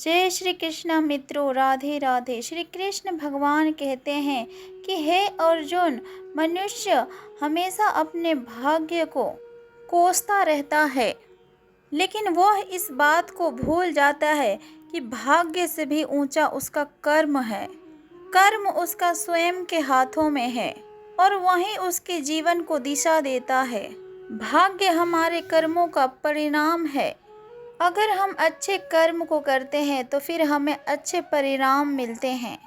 जय श्री कृष्ण मित्रों, राधे राधे। श्री कृष्ण भगवान कहते हैं कि हे अर्जुन, मनुष्य हमेशा अपने भाग्य को कोसता रहता है, लेकिन वह इस बात को भूल जाता है कि भाग्य से भी ऊंचा उसका कर्म है। कर्म उसका स्वयं के हाथों में है और वही उसके जीवन को दिशा देता है। भाग्य हमारे कर्मों का परिणाम है। अगर हम अच्छे कर्म को करते हैं तो फिर हमें अच्छे परिणाम मिलते हैं,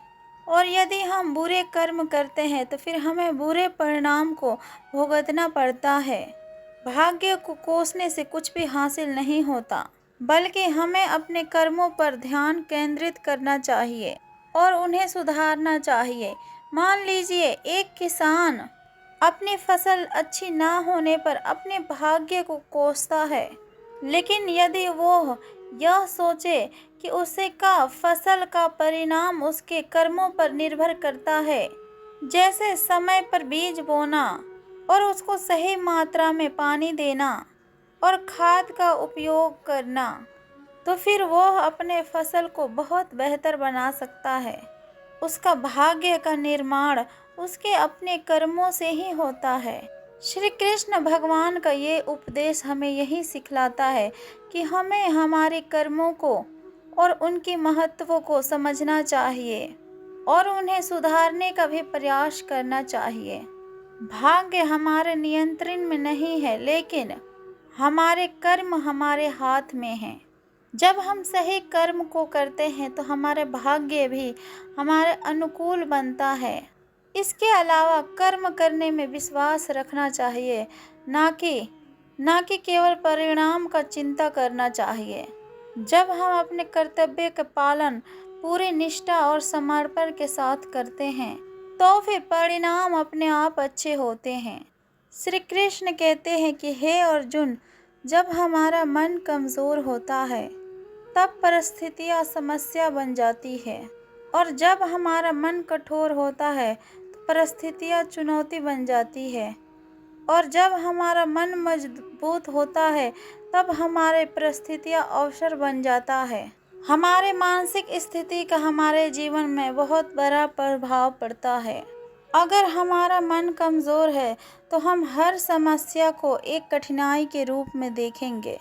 और यदि हम बुरे कर्म करते हैं तो फिर हमें बुरे परिणाम को भुगतना पड़ता है। भाग्य को कोसने से कुछ भी हासिल नहीं होता, बल्कि हमें अपने कर्मों पर ध्यान केंद्रित करना चाहिए और उन्हें सुधारना चाहिए। मान लीजिए एक किसान अपनी फसल अच्छी ना होने पर अपने भाग्य को कोसता है, लेकिन यदि वो यह सोचे कि उसे का फसल का परिणाम उसके कर्मों पर निर्भर करता है, जैसे समय पर बीज बोना और उसको सही मात्रा में पानी देना और खाद का उपयोग करना, तो फिर वह अपने फसल को बहुत बेहतर बना सकता है। उसका भाग्य का निर्माण उसके अपने कर्मों से ही होता है। श्री कृष्ण भगवान का ये उपदेश हमें यही सिखलाता है कि हमें हमारे कर्मों को और उनके महत्व को समझना चाहिए और उन्हें सुधारने का भी प्रयास करना चाहिए। भाग्य हमारे नियंत्रण में नहीं है, लेकिन हमारे कर्म हमारे हाथ में हैं। जब हम सही कर्म को करते हैं तो हमारे भाग्य भी हमारे अनुकूल बनता है। इसके अलावा कर्म करने में विश्वास रखना चाहिए, ना कि केवल परिणाम का चिंता करना चाहिए। जब हम अपने कर्तव्य का पालन पूरी निष्ठा और समर्पण के साथ करते हैं तो फिर परिणाम अपने आप अच्छे होते हैं। श्री कृष्ण कहते हैं कि हे अर्जुन, जब हमारा मन कमज़ोर होता है तब परिस्थितियाँ समस्या बन जाती है, और जब हमारा मन कठोर होता है तो परिस्थितियाँ चुनौती बन जाती है, और जब हमारा मन मजबूत होता है तब हमारे परिस्थितियाँ अवसर बन जाता है। हमारे मानसिक स्थिति का हमारे जीवन में बहुत बड़ा प्रभाव पड़ता है। अगर हमारा मन कमज़ोर है तो हम हर समस्या को एक कठिनाई के रूप में देखेंगे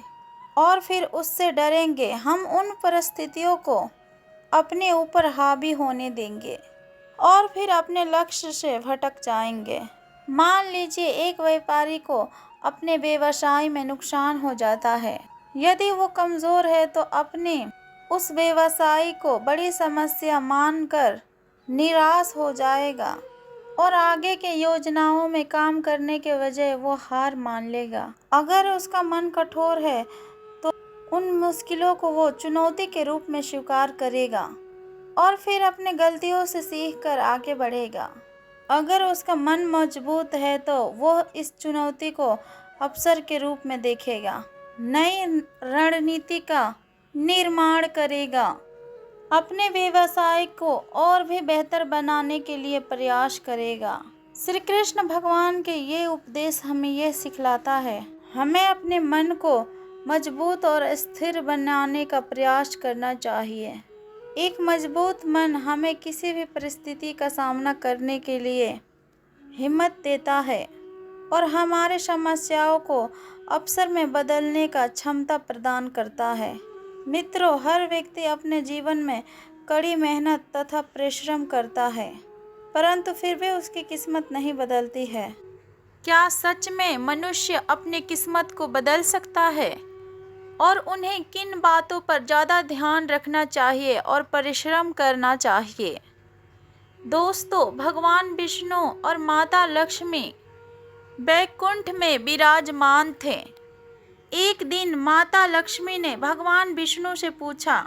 और फिर उससे डरेंगे। हम उन परिस्थितियों को अपने ऊपर हावी होने देंगे और फिर अपने लक्ष्य से भटक जाएंगे। मान लीजिए एक व्यापारी को अपने व्यवसाय में नुकसान हो जाता है। यदि वो कमज़ोर है तो अपने उस व्यवसाय को बड़ी समस्या मानकर निराश हो जाएगा और आगे के योजनाओं में काम करने के बजाय वो हार मान लेगा। अगर उसका मन कठोर है तो उन मुश्किलों को वो चुनौती के रूप में स्वीकार करेगा और फिर अपने गलतियों से सीख कर आगे बढ़ेगा। अगर उसका मन मजबूत है तो वह इस चुनौती को अवसर के रूप में देखेगा, नई रणनीति का निर्माण करेगा, अपने व्यवसाय को और भी बेहतर बनाने के लिए प्रयास करेगा। श्री कृष्ण भगवान के ये उपदेश हमें यह सिखलाता है, हमें अपने मन को मजबूत और स्थिर बनाने का प्रयास करना चाहिए। एक मजबूत मन हमें किसी भी परिस्थिति का सामना करने के लिए हिम्मत देता है और हमारे समस्याओं को अवसर में बदलने का क्षमता प्रदान करता है। मित्रों, हर व्यक्ति अपने जीवन में कड़ी मेहनत तथा परिश्रम करता है, परंतु फिर भी उसकी किस्मत नहीं बदलती है। क्या सच में मनुष्य अपनी किस्मत को बदल सकता है? और उन्हें किन बातों पर ज़्यादा ध्यान रखना चाहिए और परिश्रम करना चाहिए? दोस्तों, भगवान विष्णु और माता लक्ष्मी वैकुंठ में विराजमान थे। एक दिन माता लक्ष्मी ने भगवान विष्णु से पूछा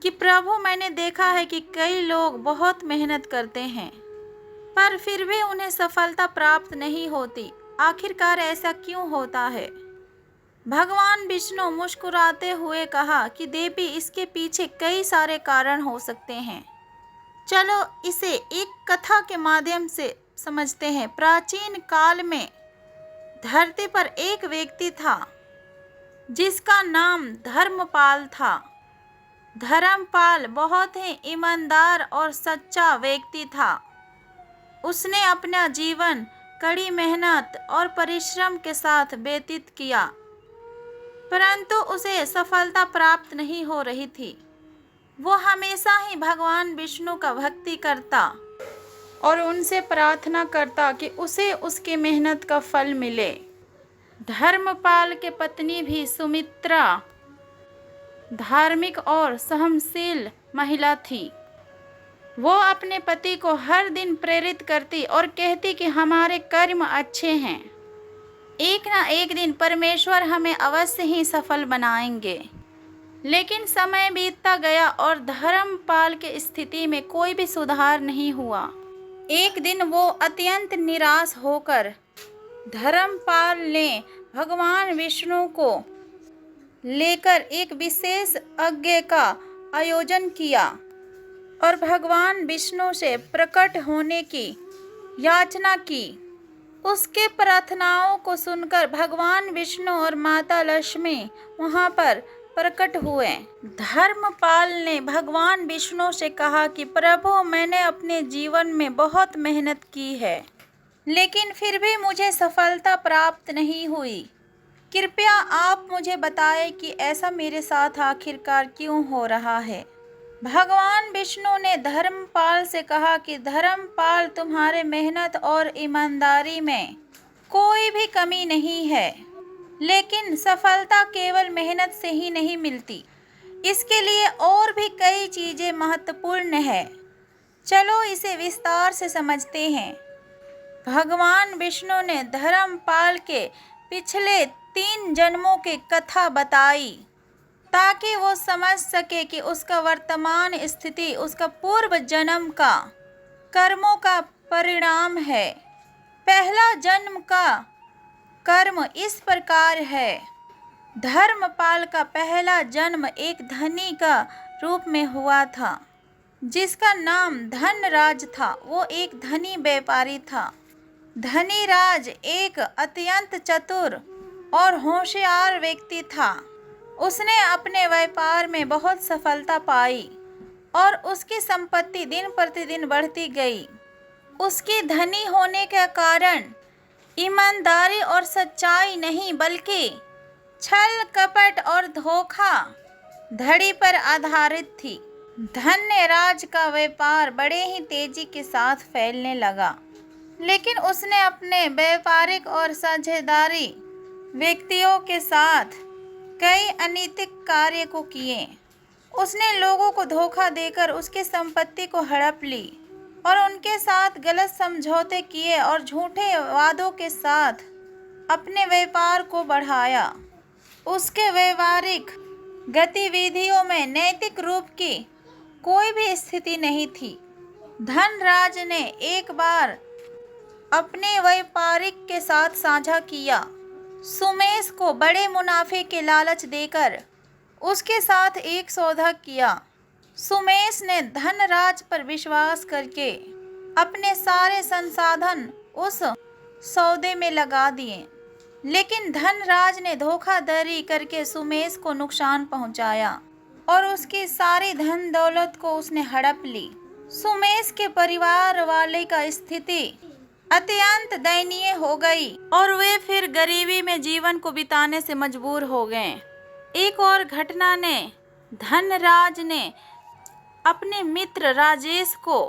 कि प्रभु, मैंने देखा है कि कई लोग बहुत मेहनत करते हैं पर फिर भी उन्हें सफलता प्राप्त नहीं होती। आखिरकार ऐसा क्यों होता है? भगवान विष्णु मुस्कुराते हुए कहा कि देवी, इसके पीछे कई सारे कारण हो सकते हैं। चलो इसे एक कथा के माध्यम से समझते हैं। प्राचीन काल में धरती पर एक व्यक्ति था जिसका नाम धर्मपाल था। धर्मपाल बहुत ही ईमानदार और सच्चा व्यक्ति था। उसने अपना जीवन कड़ी मेहनत और परिश्रम के साथ व्यतीत किया, परंतु उसे सफलता प्राप्त नहीं हो रही थी। वो हमेशा ही भगवान विष्णु का भक्ति करता और उनसे प्रार्थना करता कि उसे उसकी मेहनत का फल मिले। धर्मपाल के पत्नी भी सुमित्रा धार्मिक और सहनशील महिला थी। वो अपने पति को हर दिन प्रेरित करती और कहती कि हमारे कर्म अच्छे हैं, एक ना एक दिन परमेश्वर हमें अवश्य ही सफल बनाएंगे। लेकिन समय बीतता गया और धर्मपाल की स्थिति में कोई भी सुधार नहीं हुआ। एक दिन वो अत्यंत निराश होकर धर्मपाल ने भगवान विष्णु को लेकर एक विशेष यज्ञ का आयोजन किया और भगवान विष्णु से प्रकट होने की याचना की। उसके प्रार्थनाओं को सुनकर भगवान विष्णु और माता लक्ष्मी वहां पर प्रकट हुए। धर्मपाल ने भगवान विष्णु से कहा कि प्रभु, मैंने अपने जीवन में बहुत मेहनत की है, लेकिन फिर भी मुझे सफलता प्राप्त नहीं हुई। कृपया आप मुझे बताएं कि ऐसा मेरे साथ आखिरकार क्यों हो रहा है। भगवान विष्णु ने धर्मपाल से कहा कि धर्मपाल, तुम्हारे मेहनत और ईमानदारी में कोई भी कमी नहीं है, लेकिन सफलता केवल मेहनत से ही नहीं मिलती। इसके लिए और भी कई चीजें महत्वपूर्ण है। चलो इसे विस्तार से समझते हैं। भगवान विष्णु ने धर्मपाल के पिछले 3 जन्मों की कथा बताई ताकि वो समझ सके कि उसका वर्तमान स्थिति उसका पूर्व जन्म का कर्मों का परिणाम है। पहला जन्म का कर्म इस प्रकार है। धर्मपाल का पहला जन्म एक धनी का रूप में हुआ था, जिसका नाम धनराज था। वो एक धनी व्यापारी था। धनीराज एक अत्यंत चतुर और होशियार व्यक्ति था। उसने अपने व्यापार में बहुत सफलता पाई और उसकी संपत्ति दिन प्रतिदिन बढ़ती गई। उसकी धनी होने के कारण ईमानदारी और सच्चाई नहीं, बल्कि छल कपट और धोखा धड़ी पर आधारित थी। धन्यराज का व्यापार बड़े ही तेजी के साथ फैलने लगा, लेकिन उसने अपने व्यापारिक और साझेदारी व्यक्तियों के साथ कई अनैतिक कार्य को किए। उसने लोगों को धोखा देकर उसकी संपत्ति को हड़प ली और उनके साथ गलत समझौते किए और झूठे वादों के साथ अपने व्यापार को बढ़ाया। उसके व्यावहारिक गतिविधियों में नैतिक रूप की कोई भी स्थिति नहीं थी। धनराज ने एक बार अपने व्यापारिक के साथ साझा किया। सुमेश को बड़े मुनाफे के लालच देकर उसके साथ एक सौदा किया। सुमेश ने धनराज पर विश्वास करके अपने सारे संसाधन उस सौदे में लगा दिए, लेकिन धनराज ने धोखाधड़ी करके सुमेश को नुकसान पहुंचाया और उसकी सारी धन दौलत को उसने हड़प ली। सुमेश के परिवार वाले का स्थिति अत्यंत दयनीय हो गई और वे फिर गरीबी में जीवन को बिताने से मजबूर हो गए। एक और घटना ने धनराज ने अपने मित्र राजेश को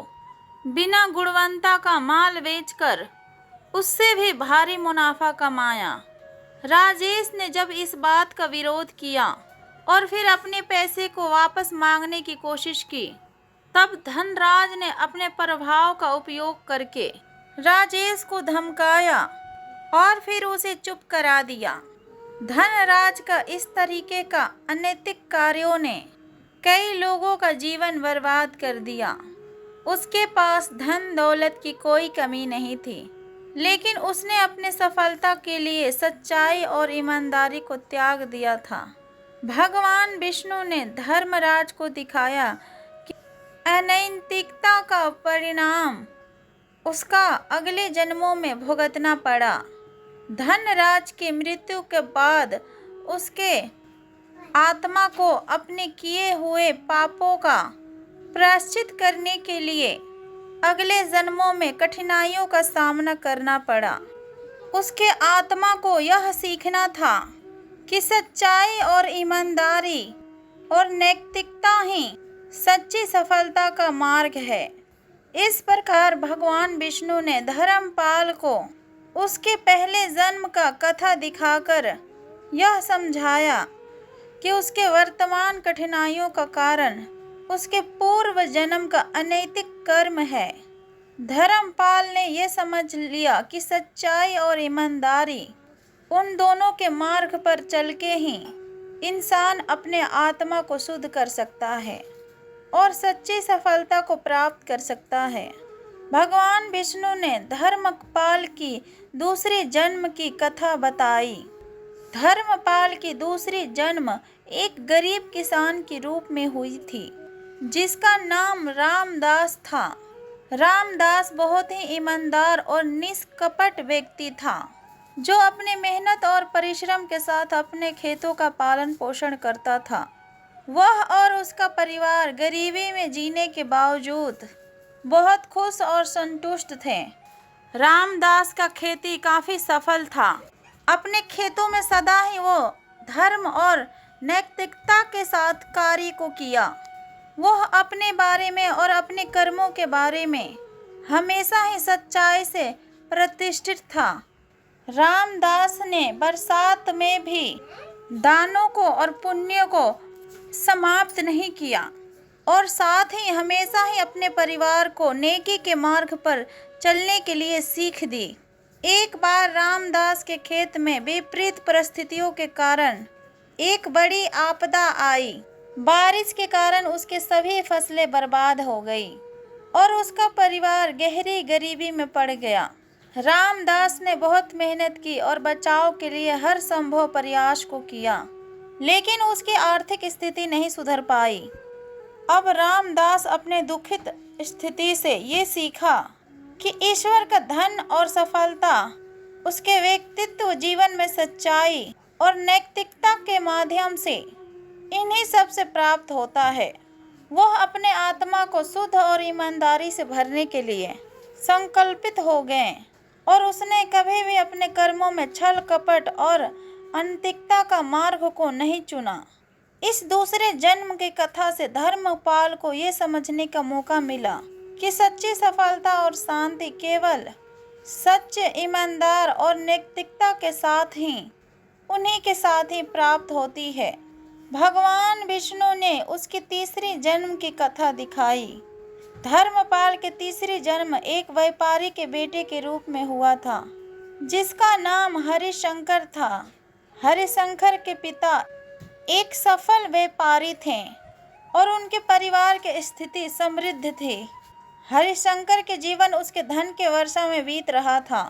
बिना गुणवत्ता का माल बेचकर उससे भी भारी मुनाफा कमाया। राजेश ने जब इस बात का विरोध किया और फिर अपने पैसे को वापस मांगने की कोशिश की, तब धनराज ने अपने प्रभाव का उपयोग करके राजेश को धमकाया और फिर उसे चुप करा दिया। धनराज का इस तरीके का अनैतिक कार्यों ने कई लोगों का जीवन बर्बाद कर दिया। उसके पास धन दौलत की कोई कमी नहीं थी, लेकिन उसने अपने सफलता के लिए सच्चाई और ईमानदारी को त्याग दिया था। भगवान विष्णु ने धर्मराज को दिखाया कि अनैतिकता का परिणाम उसका अगले जन्मों में भुगतना पड़ा। धनराज की मृत्यु के बाद उसके आत्मा को अपने किए हुए पापों का प्रायश्चित करने के लिए अगले जन्मों में कठिनाइयों का सामना करना पड़ा। उसके आत्मा को यह सीखना था कि सच्चाई और ईमानदारी और नैतिकता ही सच्ची सफलता का मार्ग है। इस प्रकार भगवान विष्णु ने धर्मपाल को उसके पहले जन्म का कथा दिखाकर यह समझाया कि उसके वर्तमान कठिनाइयों का कारण उसके पूर्व जन्म का अनैतिक कर्म है। धर्मपाल ने यह समझ लिया कि सच्चाई और ईमानदारी उन दोनों के मार्ग पर चल के ही इंसान अपने आत्मा को शुद्ध कर सकता है और सच्ची सफलता को प्राप्त कर सकता है। भगवान विष्णु ने धर्मपाल की दूसरी जन्म की कथा बताई। धर्मपाल की दूसरी जन्म एक गरीब किसान के रूप में हुई थी जिसका नाम रामदास था। रामदास बहुत ही ईमानदार और निष्कपट व्यक्ति था जो अपनी मेहनत और परिश्रम के साथ अपने खेतों का पालन पोषण करता था। वह और उसका परिवार गरीबी में जीने के बावजूद बहुत खुश और संतुष्ट थे। रामदास का खेती काफी सफल था। अपने खेतों में सदा ही वो धर्म और नैतिकता के साथ कार्य को किया। वह अपने बारे में और अपने कर्मों के बारे में हमेशा ही सच्चाई से प्रतिष्ठित था। रामदास ने बरसात में भी दानों को और पुण्य को समाप्त नहीं किया और साथ ही हमेशा ही अपने परिवार को नेकी के मार्ग पर चलने के लिए सीख दी। एक बार रामदास के खेत में विपरीत परिस्थितियों के कारण एक बड़ी आपदा आई। बारिश के कारण उसके सभी फसलें बर्बाद हो गई और उसका परिवार गहरी गरीबी में पड़ गया। रामदास ने बहुत मेहनत की और बचाव के लिए हर संभव प्रयास को किया, लेकिन उसकी आर्थिक स्थिति नहीं सुधर पाई। अब रामदास अपने दुखित स्थिति से ये सीखा कि ईश्वर का धन और सफलता उसके व्यक्तित्व जीवन में सच्चाई और नैतिकता के माध्यम से इन्हीं सब से प्राप्त होता है। वह अपने आत्मा को शुद्ध और ईमानदारी से भरने के लिए संकल्पित हो गए और उसने कभी भी अपने कर्मों में छल कपट और अनैतिकता का मार्ग को नहीं चुना। इस दूसरे जन्म की कथा से धर्मपाल को ये समझने का मौका मिला कि सच्ची सफलता और शांति केवल सच्चे, ईमानदार और नैतिकता के साथ ही उन्हीं के साथ ही प्राप्त होती है। भगवान विष्णु ने उसकी तीसरी जन्म की कथा दिखाई। धर्मपाल के तीसरी जन्म एक व्यापारी के बेटे के रूप में हुआ था जिसका नाम हरिशंकर था। हरिशंकर के पिता एक सफल व्यापारी थे और उनके परिवार की स्थिति समृद्ध थी। हरिशंकर के जीवन उसके धन के वर्षा में बीत रहा था।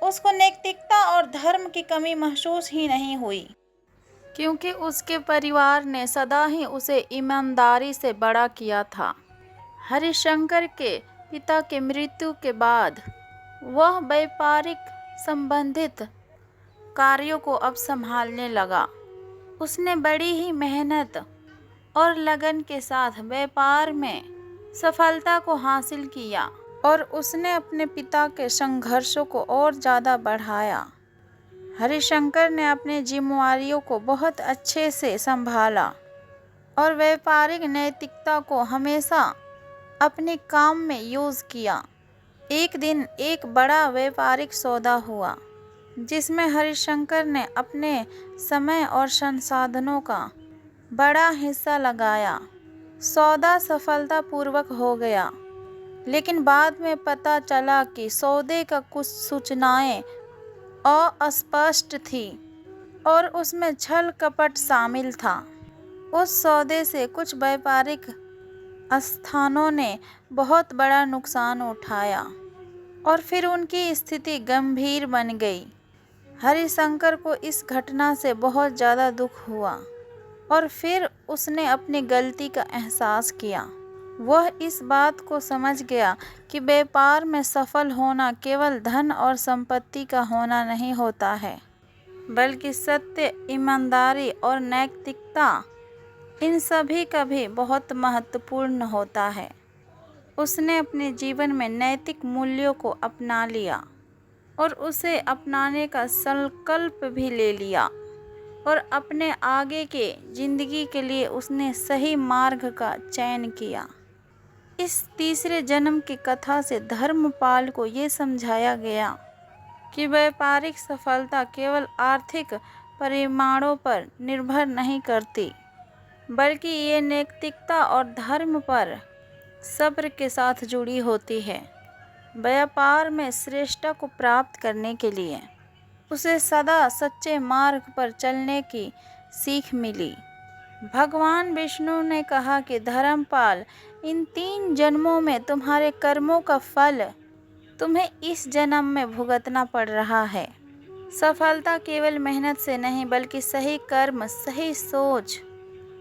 उसको नैतिकता और धर्म की कमी महसूस ही नहीं हुई क्योंकि उसके परिवार ने सदा ही उसे ईमानदारी से बड़ा किया था। हरिशंकर के पिता की मृत्यु के बाद वह व्यापारिक संबंधित कार्यों को अब संभालने लगा। उसने बड़ी ही मेहनत और लगन के साथ व्यापार में सफलता को हासिल किया और उसने अपने पिता के संघर्षों को और ज़्यादा बढ़ाया। हरिशंकर ने अपनी जिम्मेदारियों को बहुत अच्छे से संभाला और व्यापारिक नैतिकता को हमेशा अपने काम में यूज़ किया। एक दिन एक बड़ा व्यापारिक सौदा हुआ जिसमें हरिशंकर ने अपने समय और संसाधनों का बड़ा हिस्सा लगाया। सौदा सफलतापूर्वक हो गया, लेकिन बाद में पता चला कि सौदे का कुछ सूचनाएं अस्पष्ट थी और उसमें छल कपट शामिल था। उस सौदे से कुछ व्यापारिक स्थानों ने बहुत बड़ा नुकसान उठाया और फिर उनकी स्थिति गंभीर बन गई। हरिशंकर को इस घटना से बहुत ज़्यादा दुख हुआ और फिर उसने अपनी गलती का एहसास किया। वह इस बात को समझ गया कि व्यापार में सफल होना केवल धन और संपत्ति का होना नहीं होता है, बल्कि सत्य, ईमानदारी और नैतिकता इन सभी का भी बहुत महत्वपूर्ण होता है। उसने अपने जीवन में नैतिक मूल्यों को अपना लिया और उसे अपनाने का संकल्प भी ले लिया और अपने आगे के जिंदगी के लिए उसने सही मार्ग का चयन किया। इस तीसरे जन्म की कथा से धर्मपाल को ये समझाया गया कि व्यापारिक सफलता केवल आर्थिक परिमाणों पर निर्भर नहीं करती, बल्कि ये नैतिकता और धर्म पर सब्र के साथ जुड़ी होती है। व्यापार में श्रेष्ठता को प्राप्त करने के लिए उसे सदा सच्चे मार्ग पर चलने की सीख मिली। भगवान विष्णु ने कहा कि धर्मपाल, इन 3 जन्मों में तुम्हारे कर्मों का फल तुम्हें इस जन्म में भुगतना पड़ रहा है। सफलता केवल मेहनत से नहीं, बल्कि सही कर्म, सही सोच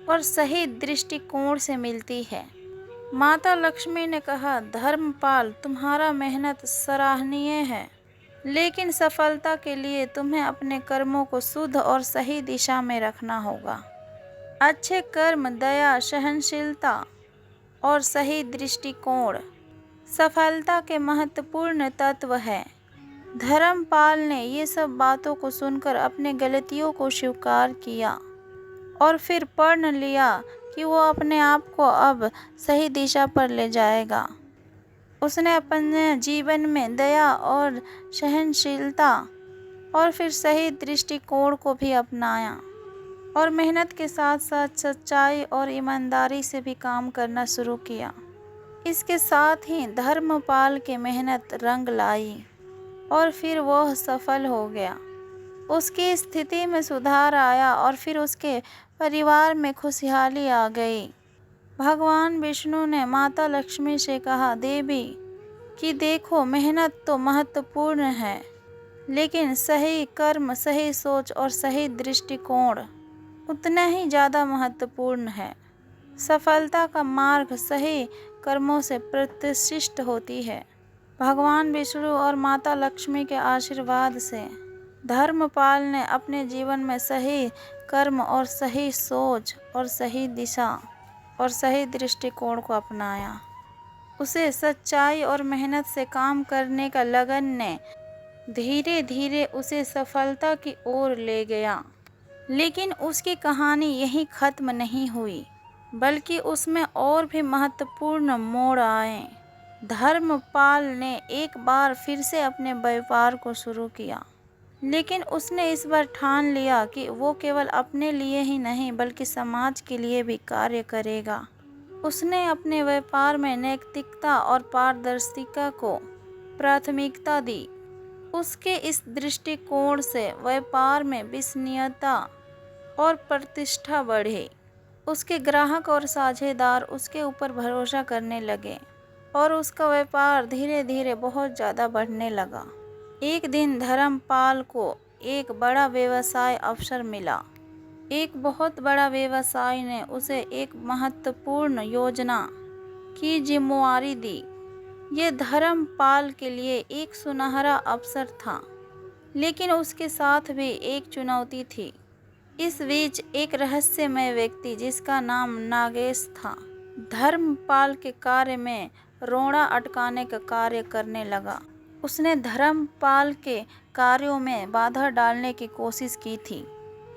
और सही दृष्टिकोण से मिलती है। माता लक्ष्मी ने कहा, धर्मपाल, तुम्हारा मेहनत सराहनीय है, लेकिन सफलता के लिए तुम्हें अपने कर्मों को शुद्ध और सही दिशा में रखना होगा। अच्छे कर्म, दया, सहनशीलता और सही दृष्टिकोण सफलता के महत्वपूर्ण तत्व हैं। धर्मपाल ने ये सब बातों को सुनकर अपने गलतियों को स्वीकार किया और फिर प्रण लिया कि वो अपने आप को अब सही दिशा पर ले जाएगा। उसने अपने जीवन में दया और सहनशीलता और फिर सही दृष्टिकोण को भी अपनाया और मेहनत के साथ साथ सच्चाई और ईमानदारी से भी काम करना शुरू किया। इसके साथ ही धर्मपाल की मेहनत रंग लाई और फिर वह सफल हो गया। उसकी स्थिति में सुधार आया और फिर उसके परिवार में खुशहाली आ गई। भगवान विष्णु ने माता लक्ष्मी से कहा, देवी कि देखो, मेहनत तो महत्वपूर्ण है, लेकिन सही कर्म, सही सोच और सही दृष्टिकोण उतना ही ज़्यादा महत्वपूर्ण है। सफलता का मार्ग सही कर्मों से प्रतिष्ठित होती है। भगवान विष्णु और माता लक्ष्मी के आशीर्वाद से धर्मपाल ने अपने जीवन में सही कर्म और सही सोच और सही दिशा और सही दृष्टिकोण को अपनाया। उसे सच्चाई और मेहनत से काम करने का लगन ने धीरे धीरे उसे सफलता की ओर ले गया। लेकिन उसकी कहानी यहीं खत्म नहीं हुई, बल्कि उसमें और भी महत्वपूर्ण मोड़ आए। धर्मपाल ने एक बार फिर से अपने व्यापार को शुरू किया, लेकिन उसने इस बार ठान लिया कि वो केवल अपने लिए ही नहीं, बल्कि समाज के लिए भी कार्य करेगा। उसने अपने व्यापार में नैतिकता और पारदर्शिता को प्राथमिकता दी। उसके इस दृष्टिकोण से व्यापार में विश्वसनीयता और प्रतिष्ठा बढ़ी। उसके ग्राहक और साझेदार उसके ऊपर भरोसा करने लगे और उसका व्यापार धीरे धीरे बहुत ज़्यादा बढ़ने लगा। एक दिन धर्मपाल को एक बड़ा व्यवसाय अवसर मिला। एक बहुत बड़ा व्यवसाय ने उसे एक महत्वपूर्ण योजना की जिम्मेवारी दी। ये धर्मपाल के लिए एक सुनहरा अवसर था, लेकिन उसके साथ भी एक चुनौती थी। इस बीच एक रहस्यमय व्यक्ति जिसका नाम नागेश था, धर्मपाल के कार्य में रोड़ा अटकाने का कार्य करने लगा। उसने धर्मपाल के कार्यों में बाधा डालने की कोशिश की थी,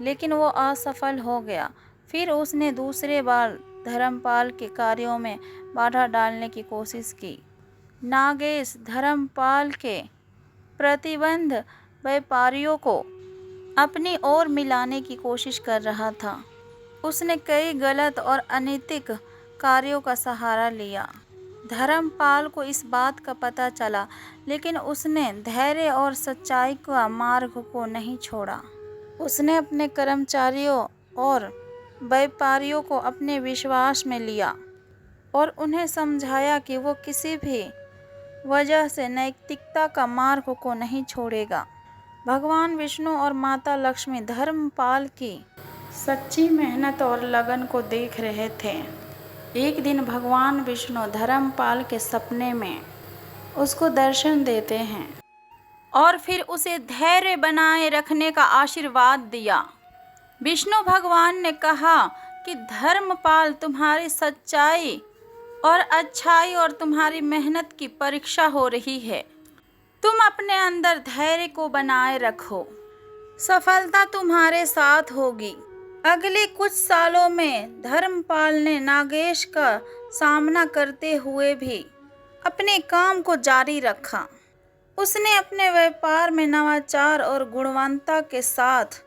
लेकिन वो असफल हो गया। फिर उसने दूसरे बार धर्मपाल के कार्यों में बाधा डालने की कोशिश की। नागेश धर्मपाल के प्रतिबंध व्यापारियों को अपनी ओर मिलाने की कोशिश कर रहा था। उसने कई गलत और अनैतिक कार्यों का सहारा लिया। धर्मपाल को इस बात का पता चला, लेकिन उसने धैर्य और सच्चाई का मार्ग को नहीं छोड़ा। उसने अपने कर्मचारियों और व्यापारियों को अपने विश्वास में लिया और उन्हें समझाया कि वो किसी भी वजह से नैतिकता का मार्ग को नहीं छोड़ेगा। भगवान विष्णु और माता लक्ष्मी धर्मपाल की सच्ची मेहनत और लगन को देख रहे थे। एक दिन भगवान विष्णु धर्मपाल के सपने में उसको दर्शन देते हैं और फिर उसे धैर्य बनाए रखने का आशीर्वाद दिया। विष्णु भगवान ने कहा कि धर्मपाल, तुम्हारी सच्चाई और अच्छाई और तुम्हारी मेहनत की परीक्षा हो रही है। तुम अपने अंदर धैर्य को बनाए रखो, सफलता तुम्हारे साथ होगी। अगले कुछ सालों में धर्मपाल ने नागेश का सामना करते हुए भी अपने काम को जारी रखा। उसने अपने व्यापार में नवाचार और गुणवत्ता के साथ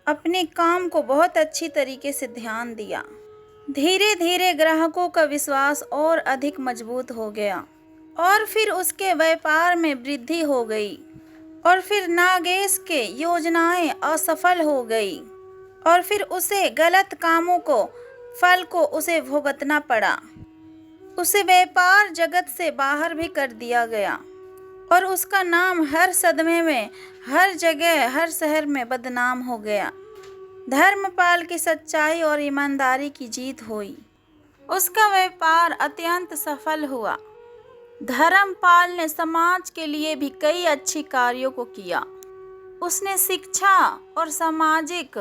अपने काम को बहुत अच्छी तरीके से ध्यान दिया। धीरे धीरे ग्राहकों का विश्वास और अधिक मजबूत हो गया और फिर उसके व्यापार में वृद्धि हो गई। और फिर नागेश के योजनाएं असफल हो गई और फिर उसे गलत कामों को फल को उसे भुगतना पड़ा। उसे व्यापार जगत से बाहर भी कर दिया गया और उसका नाम हर सदमे में, हर जगह, हर शहर में बदनाम हो गया। धर्मपाल की सच्चाई और ईमानदारी की जीत हुई। उसका व्यापार अत्यंत सफल हुआ। धर्मपाल ने समाज के लिए भी कई अच्छी कार्यों को किया। उसने शिक्षा और सामाजिक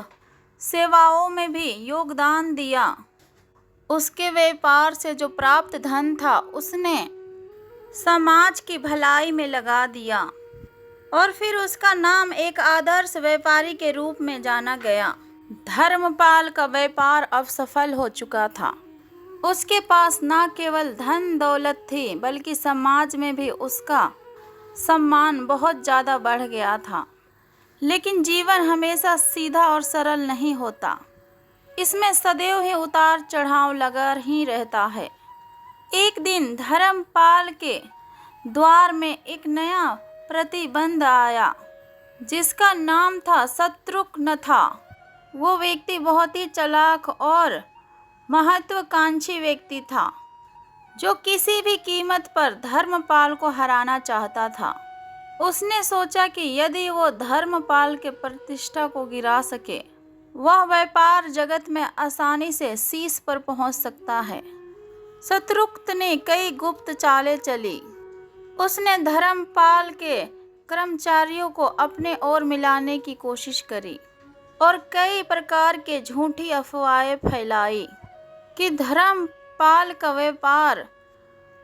सेवाओं में भी योगदान दिया। उसके व्यापार से जो प्राप्त धन था उसने समाज की भलाई में लगा दिया और फिर उसका नाम एक आदर्श व्यापारी के रूप में जाना गया। धर्मपाल का व्यापार अब सफल हो चुका था। उसके पास न केवल धन दौलत थी बल्कि समाज में भी उसका सम्मान बहुत ज़्यादा बढ़ गया था। लेकिन जीवन हमेशा सीधा और सरल नहीं होता। इसमें सदैव ही उतार चढ़ाव लगा ही रहता है। एक दिन धर्मपाल के द्वार में एक नया प्रतिबंध आया जिसका नाम था शत्रुघ्न था। वो व्यक्ति बहुत ही चालाक और महत्वाकांक्षी व्यक्ति था जो किसी भी कीमत पर धर्मपाल को हराना चाहता था। उसने सोचा कि यदि वो धर्मपाल के प्रतिष्ठा को गिरा सके, वह व्यापार जगत में आसानी से शीर्ष पर पहुंच सकता है। शत्रुघ्न ने कई गुप्त चालें चली। उसने धर्मपाल के कर्मचारियों को अपने ओर मिलाने की कोशिश करी और कई प्रकार के झूठी अफवाहें फैलाई कि धर्मपाल का व्यापार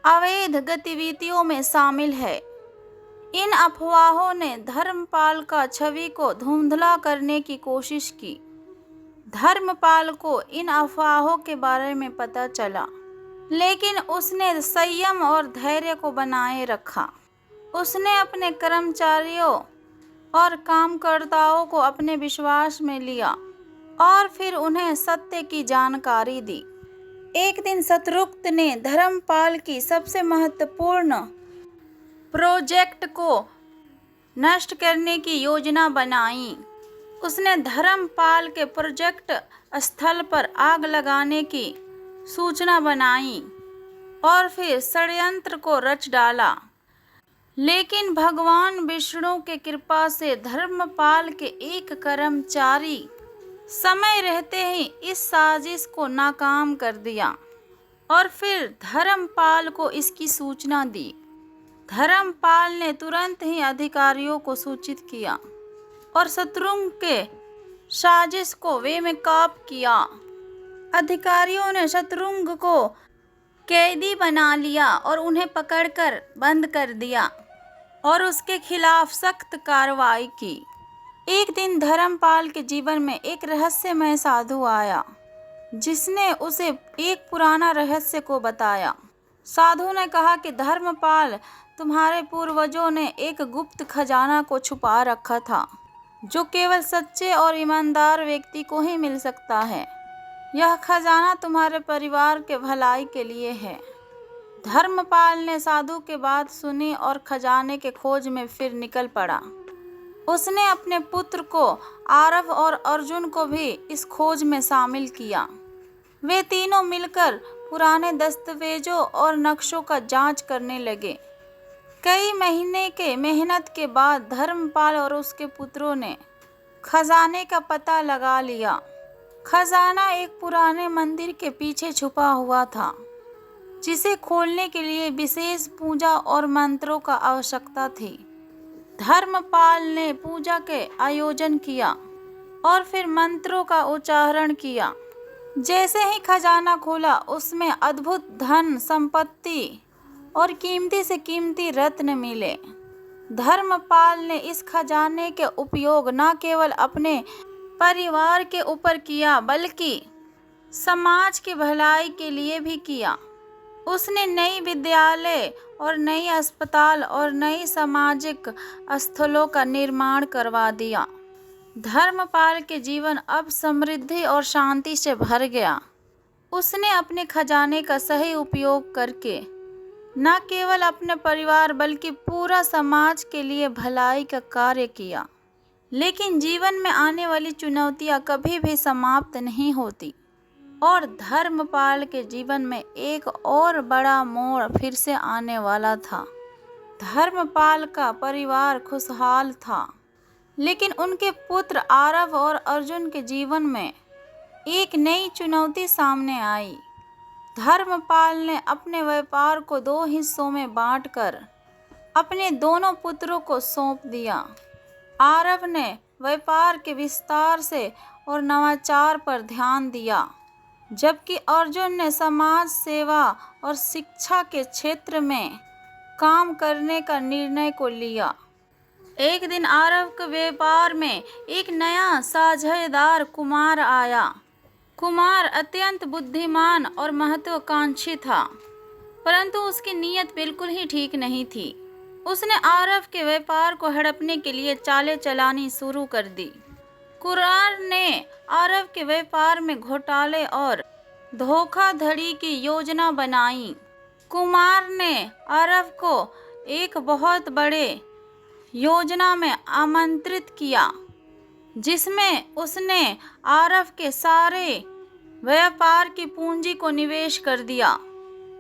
अवैध गतिविधियों में शामिल है। इन अफवाहों ने धर्मपाल का छवि को धुंधला करने की कोशिश की। धर्मपाल को इन अफवाहों के बारे में पता चला, लेकिन उसने संयम और धैर्य को बनाए रखा। उसने अपने कर्मचारियों और कामकर्ताओं को अपने विश्वास में लिया और फिर उन्हें सत्य की जानकारी दी। एक दिन शत्रुघ्न ने धर्मपाल की सबसे महत्वपूर्ण प्रोजेक्ट को नष्ट करने की योजना बनाई। उसने धर्मपाल के प्रोजेक्ट स्थल पर आग लगाने की सूचना बनाई और फिर षड्यंत्र को रच डाला। लेकिन भगवान विष्णु के कृपा से धर्मपाल के एक कर्मचारी समय रहते ही इस साजिश को नाकाम कर दिया और फिर धर्मपाल को इसकी सूचना दी। धर्मपाल ने तुरंत ही अधिकारियों को सूचित किया और शत्रुघ्न के साजिश को बेनकाब किया। अधिकारियों ने शत्रुघ्न को कैदी बना लिया और उन्हें पकड़कर बंद कर दिया और उसके खिलाफ सख्त कार्रवाई की। एक दिन धर्मपाल के जीवन में एक रहस्यमय साधु आया जिसने उसे एक पुराना रहस्य को बताया। साधु ने कहा कि धर्मपाल, तुम्हारे पूर्वजों ने एक गुप्त खजाना को छुपा रखा था जो केवल सच्चे और ईमानदार व्यक्ति को ही मिल सकता है। यह खजाना तुम्हारे परिवार के भलाई के लिए है। धर्मपाल ने साधु के बात सुनी और खजाने के खोज में फिर निकल पड़ा। उसने अपने पुत्र को आरव और अर्जुन को भी इस खोज में शामिल किया। वे तीनों मिलकर पुराने दस्तावेजों और नक्शों का जांच करने लगे। कई महीने के मेहनत के बाद धर्मपाल और उसके पुत्रों ने खजाने का पता लगा लिया। खजाना एक पुराने मंदिर के पीछे छुपा हुआ था जिसे खोलने के लिए विशेष पूजा और मंत्रों का आवश्यकता थी। धर्मपाल ने पूजा के आयोजन किया और फिर मंत्रों का उच्चारण किया। जैसे ही खजाना खोला उसमें अद्भुत धन संपत्ति और कीमती से कीमती रत्न मिले। धर्मपाल ने इस खजाने के उपयोग न केवल अपने परिवार के ऊपर किया बल्कि समाज की भलाई के लिए भी किया। उसने नई विद्यालय और नई अस्पताल और नई सामाजिक स्थलों का निर्माण करवा दिया। धर्मपाल के जीवन अब समृद्धि और शांति से भर गया। उसने अपने खजाने का सही उपयोग करके न केवल अपने परिवार बल्कि पूरा समाज के लिए भलाई का कार्य किया। लेकिन जीवन में आने वाली चुनौतियां कभी भी समाप्त नहीं होती और धर्मपाल के जीवन में एक और बड़ा मोड़ फिर से आने वाला था। धर्मपाल का परिवार खुशहाल था, लेकिन उनके पुत्र आरव और अर्जुन के जीवन में एक नई चुनौती सामने आई। धर्मपाल ने अपने व्यापार को 2 हिस्सों में बांटकर अपने दोनों पुत्रों को सौंप दिया। आरव ने व्यापार के विस्तार से और नवाचार पर ध्यान दिया, जबकि अर्जुन ने समाज सेवा और शिक्षा के क्षेत्र में काम करने का निर्णय को लिया। एक दिन आरव के व्यापार में एक नया साझेदार कुमार आया। कुमार अत्यंत बुद्धिमान और महत्वाकांक्षी था, परंतु उसकी नीयत बिल्कुल ही ठीक नहीं थी। उसने आरव के व्यापार को हड़पने के लिए चालें चलानी शुरू कर दी। कुमार ने आरव के व्यापार में घोटाले और धोखाधड़ी की योजना बनाई। कुमार ने आरव को एक बहुत बड़े योजना में आमंत्रित किया, जिसमें उसने आरव के सारे व्यापार की पूंजी को निवेश कर दिया।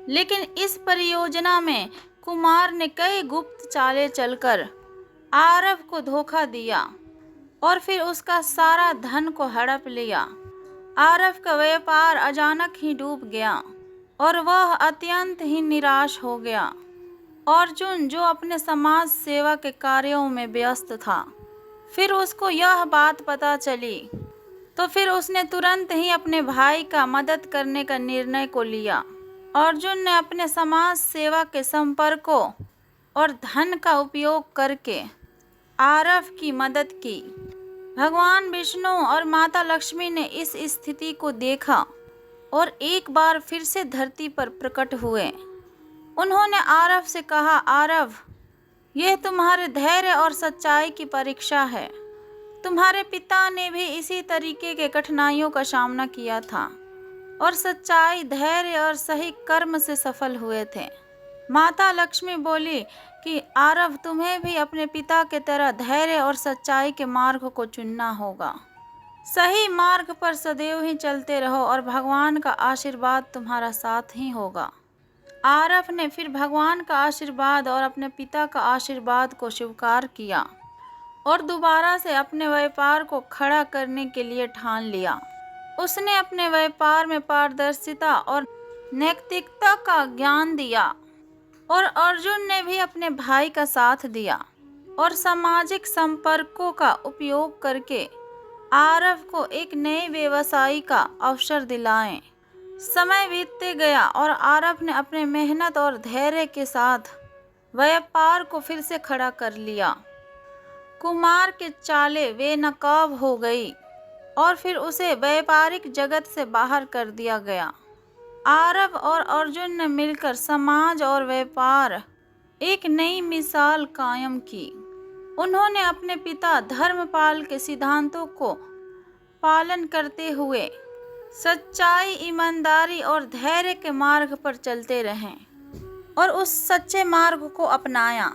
लेकिन इस परियोजना में कुमार ने कई गुप्त चालें चलकर आरव को धोखा दिया और फिर उसका सारा धन को हड़प लिया। आरव का व्यापार अचानक ही डूब गया और वह अत्यंत ही निराश हो गया। अर्जुन, जो अपने समाज सेवा के कार्यों में व्यस्त था, फिर उसको यह बात पता चली तो फिर उसने तुरंत ही अपने भाई का मदद करने का निर्णय को लिया। अर्जुन ने अपने समाज सेवा के संपर्कों और धन का उपयोग करके आरव की मदद की। भगवान विष्णु और माता लक्ष्मी ने इस स्थिति को देखा और एक बार फिर से धरती पर प्रकट हुए। उन्होंने आरव से कहा, आरव, यह तुम्हारे धैर्य और सच्चाई की परीक्षा है। तुम्हारे पिता ने भी इसी तरीके के कठिनाइयों का सामना किया था और सच्चाई, धैर्य और सही कर्म से सफल हुए थे। माता लक्ष्मी बोली कि आरव, तुम्हें भी अपने पिता के तरह धैर्य और सच्चाई के मार्ग को चुनना होगा। सही मार्ग पर सदैव ही चलते रहो और भगवान का आशीर्वाद तुम्हारा साथ ही होगा। आरव ने फिर भगवान का आशीर्वाद और अपने पिता का आशीर्वाद को स्वीकार किया और दोबारा से अपने व्यापार को खड़ा करने के लिए ठान लिया। उसने अपने व्यापार में पारदर्शिता और नैतिकता का ज्ञान दिया और अर्जुन ने भी अपने भाई का साथ दिया और सामाजिक संपर्कों का उपयोग करके आरव को एक नए व्यवसाय का अवसर दिलाएं। समय बीतते गया और आरव ने अपने मेहनत और धैर्य के साथ व्यापार को फिर से खड़ा कर लिया। कुमार की चालें बेनकाब हो गई और फिर उसे व्यापारिक जगत से बाहर कर दिया गया। आरव और अर्जुन ने मिलकर समाज और व्यापार एक नई मिसाल कायम की। उन्होंने अपने पिता धर्मपाल के सिद्धांतों को पालन करते हुए सच्चाई, ईमानदारी और धैर्य के मार्ग पर चलते रहे और उस सच्चे मार्ग को अपनाया।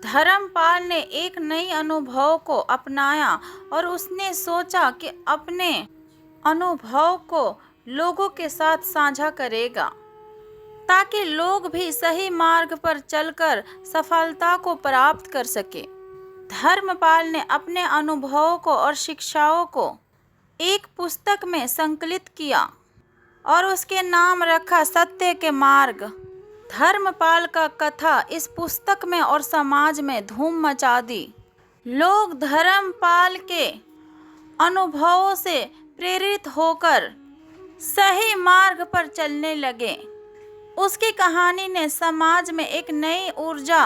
धर्मपाल ने एक नई अनुभव को अपनाया और उसने सोचा कि अपने अनुभव को लोगों के साथ साझा करेगा ताकि लोग भी सही मार्ग पर चलकर सफलता को प्राप्त कर सके। धर्मपाल ने अपने अनुभवों को और शिक्षाओं को एक पुस्तक में संकलित किया और उसके नाम रखा सत्य के मार्ग। धर्मपाल का कथा इस पुस्तक में और समाज में धूम मचा दी। लोग धर्मपाल के अनुभवों से प्रेरित होकर सही मार्ग पर चलने लगे। उसकी कहानी ने समाज में एक नई ऊर्जा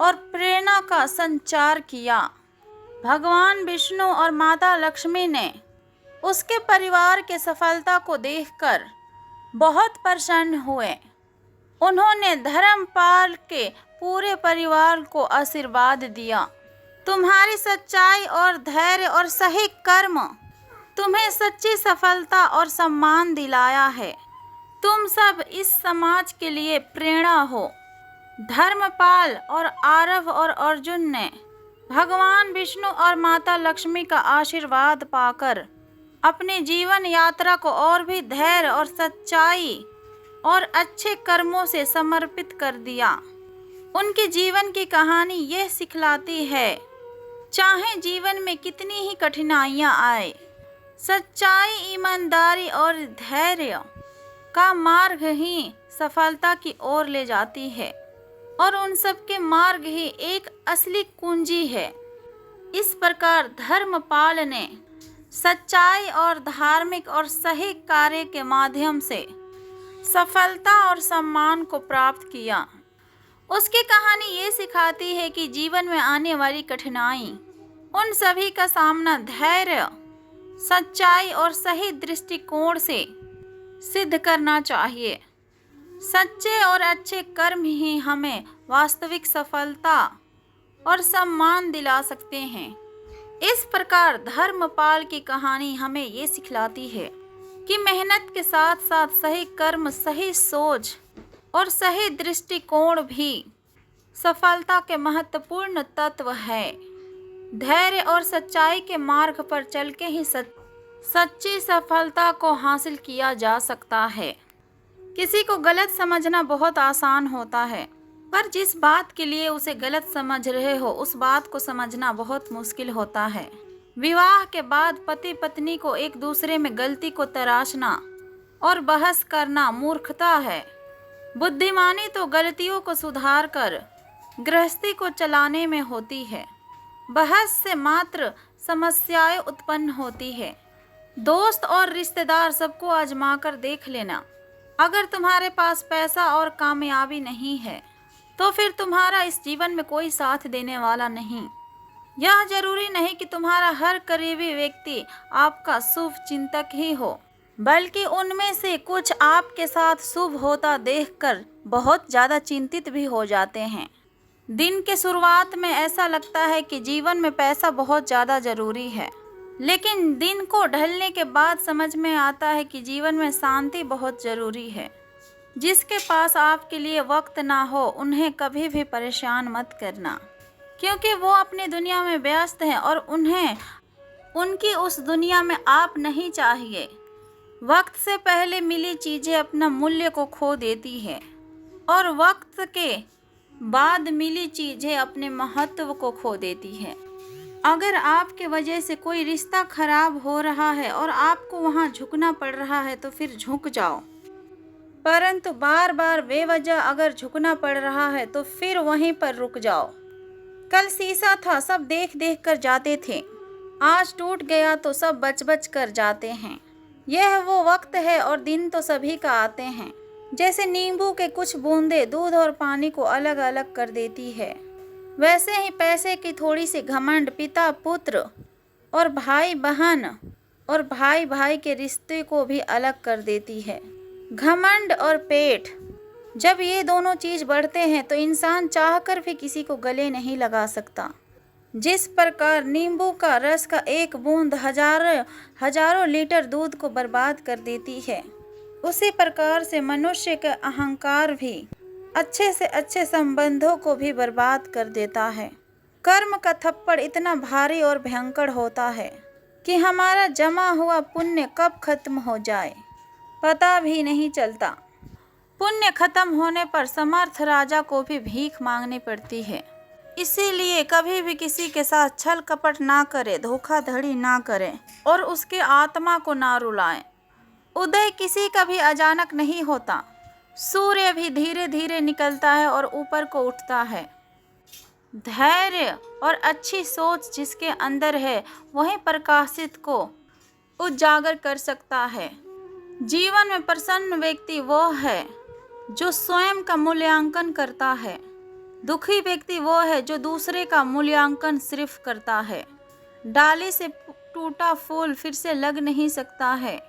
और प्रेरणा का संचार किया। भगवान विष्णु और माता लक्ष्मी ने उसके परिवार के सफलता को देखकर बहुत प्रसन्न हुए। उन्होंने धर्मपाल के पूरे परिवार को आशीर्वाद दिया। तुम्हारी सच्चाई और धैर्य और सही कर्म तुम्हें सच्ची सफलता और सम्मान दिलाया है। तुम सब इस समाज के लिए प्रेरणा हो। धर्मपाल और आरव और अर्जुन ने भगवान विष्णु और माता लक्ष्मी का आशीर्वाद पाकर अपनी जीवन यात्रा को और भी धैर्य और सच्चाई और अच्छे कर्मों से समर्पित कर दिया। उनके जीवन की कहानी यह सिखलाती है, चाहे जीवन में कितनी ही कठिनाइयां आए, सच्चाई, ईमानदारी और धैर्य का मार्ग ही सफलता की ओर ले जाती है और उन सब के मार्ग ही एक असली कुंजी है। इस प्रकार धर्मपाल ने सच्चाई और धार्मिक और सही कार्य के माध्यम से सफलता और सम्मान को प्राप्त किया। उसकी कहानी ये सिखाती है कि जीवन में आने वाली कठिनाई उन सभी का सामना धैर्य, सच्चाई और सही दृष्टिकोण से सिद्ध करना चाहिए। सच्चे और अच्छे कर्म ही हमें वास्तविक सफलता और सम्मान दिला सकते हैं। इस प्रकार धर्मपाल की कहानी हमें ये सिखलाती है कि मेहनत के साथ साथ सही कर्म, सही सोच और सही दृष्टिकोण भी सफलता के महत्वपूर्ण तत्व है। धैर्य और सच्चाई के मार्ग पर चल के ही सच्ची सफलता को हासिल किया जा सकता है। किसी को गलत समझना बहुत आसान होता है, पर जिस बात के लिए उसे गलत समझ रहे हो उस बात को समझना बहुत मुश्किल होता है। विवाह के बाद पति पत्नी को एक दूसरे में गलती को तराशना और बहस करना मूर्खता है। बुद्धिमानी तो गलतियों को सुधार कर गृहस्थी को चलाने में होती है। बहस से मात्र समस्याएं उत्पन्न होती है। दोस्त और रिश्तेदार सबको आजमा कर देख लेना। अगर तुम्हारे पास पैसा और कामयाबी नहीं है तो फिर तुम्हारा इस जीवन में कोई साथ देने वाला नहीं। यह जरूरी नहीं कि तुम्हारा हर करीबी व्यक्ति आपका शुभ चिंतक ही हो, बल्कि उनमें से कुछ आपके साथ शुभ होता देखकर बहुत ज़्यादा चिंतित भी हो जाते हैं। दिन के शुरुआत में ऐसा लगता है कि जीवन में पैसा बहुत ज़्यादा ज़रूरी है, लेकिन दिन को ढलने के बाद समझ में आता है कि जीवन में शांति बहुत ज़रूरी है। जिसके पास आपके लिए वक्त ना हो उन्हें कभी भी परेशान मत करना, क्योंकि वो अपनी दुनिया में व्यस्त हैं और उन्हें उनकी उस दुनिया में आप नहीं चाहिए। वक्त से पहले मिली चीज़ें अपना मूल्य को खो देती है और वक्त के बाद मिली चीज़ें अपने महत्व को खो देती है। अगर आपके वजह से कोई रिश्ता खराब हो रहा है और आपको वहाँ झुकना पड़ रहा है तो फिर झुक जाओ, परंतु बार बार बेवजह अगर झुकना पड़ रहा है तो फिर वहीं पर रुक जाओ। कल शीशा था, सब देख देख कर जाते थे, आज टूट गया तो सब बच बच कर जाते हैं। यह वो वक्त है और दिन तो सभी का आते हैं। जैसे नींबू के कुछ बूंदे दूध और पानी को अलग अलग कर देती है, वैसे ही पैसे की थोड़ी सी घमंड पिता पुत्र और भाई बहन और भाई भाई के रिश्ते को भी अलग कर देती है। घमंड और पेट, जब ये दोनों चीज़ बढ़ते हैं तो इंसान चाहकर भी किसी को गले नहीं लगा सकता। जिस प्रकार नींबू का रस का एक बूंद हजारों लीटर दूध को बर्बाद कर देती है, उसी प्रकार से मनुष्य का अहंकार भी अच्छे से अच्छे संबंधों को भी बर्बाद कर देता है। कर्म का थप्पड़ इतना भारी और भयंकर होता है कि हमारा जमा हुआ पुण्य कब खत्म हो जाए पता भी नहीं चलता। पुण्य खत्म होने पर समर्थ राजा को भी भीख मांगनी पड़ती है। इसीलिए कभी भी किसी के साथ छल कपट ना करें, धोखाधड़ी ना करें और उसके आत्मा को ना रुलाएं। उदय किसी का भी अचानक नहीं होता, सूर्य भी धीरे धीरे निकलता है और ऊपर को उठता है। धैर्य और अच्छी सोच जिसके अंदर है वही प्रकाशित को उजागर कर सकता है। जीवन में प्रसन्न व्यक्ति वो है जो स्वयं का मूल्यांकन करता है। दुखी व्यक्ति वो है जो दूसरे का मूल्यांकन सिर्फ करता है। डाली से टूटा फूल फिर से लग नहीं सकता है,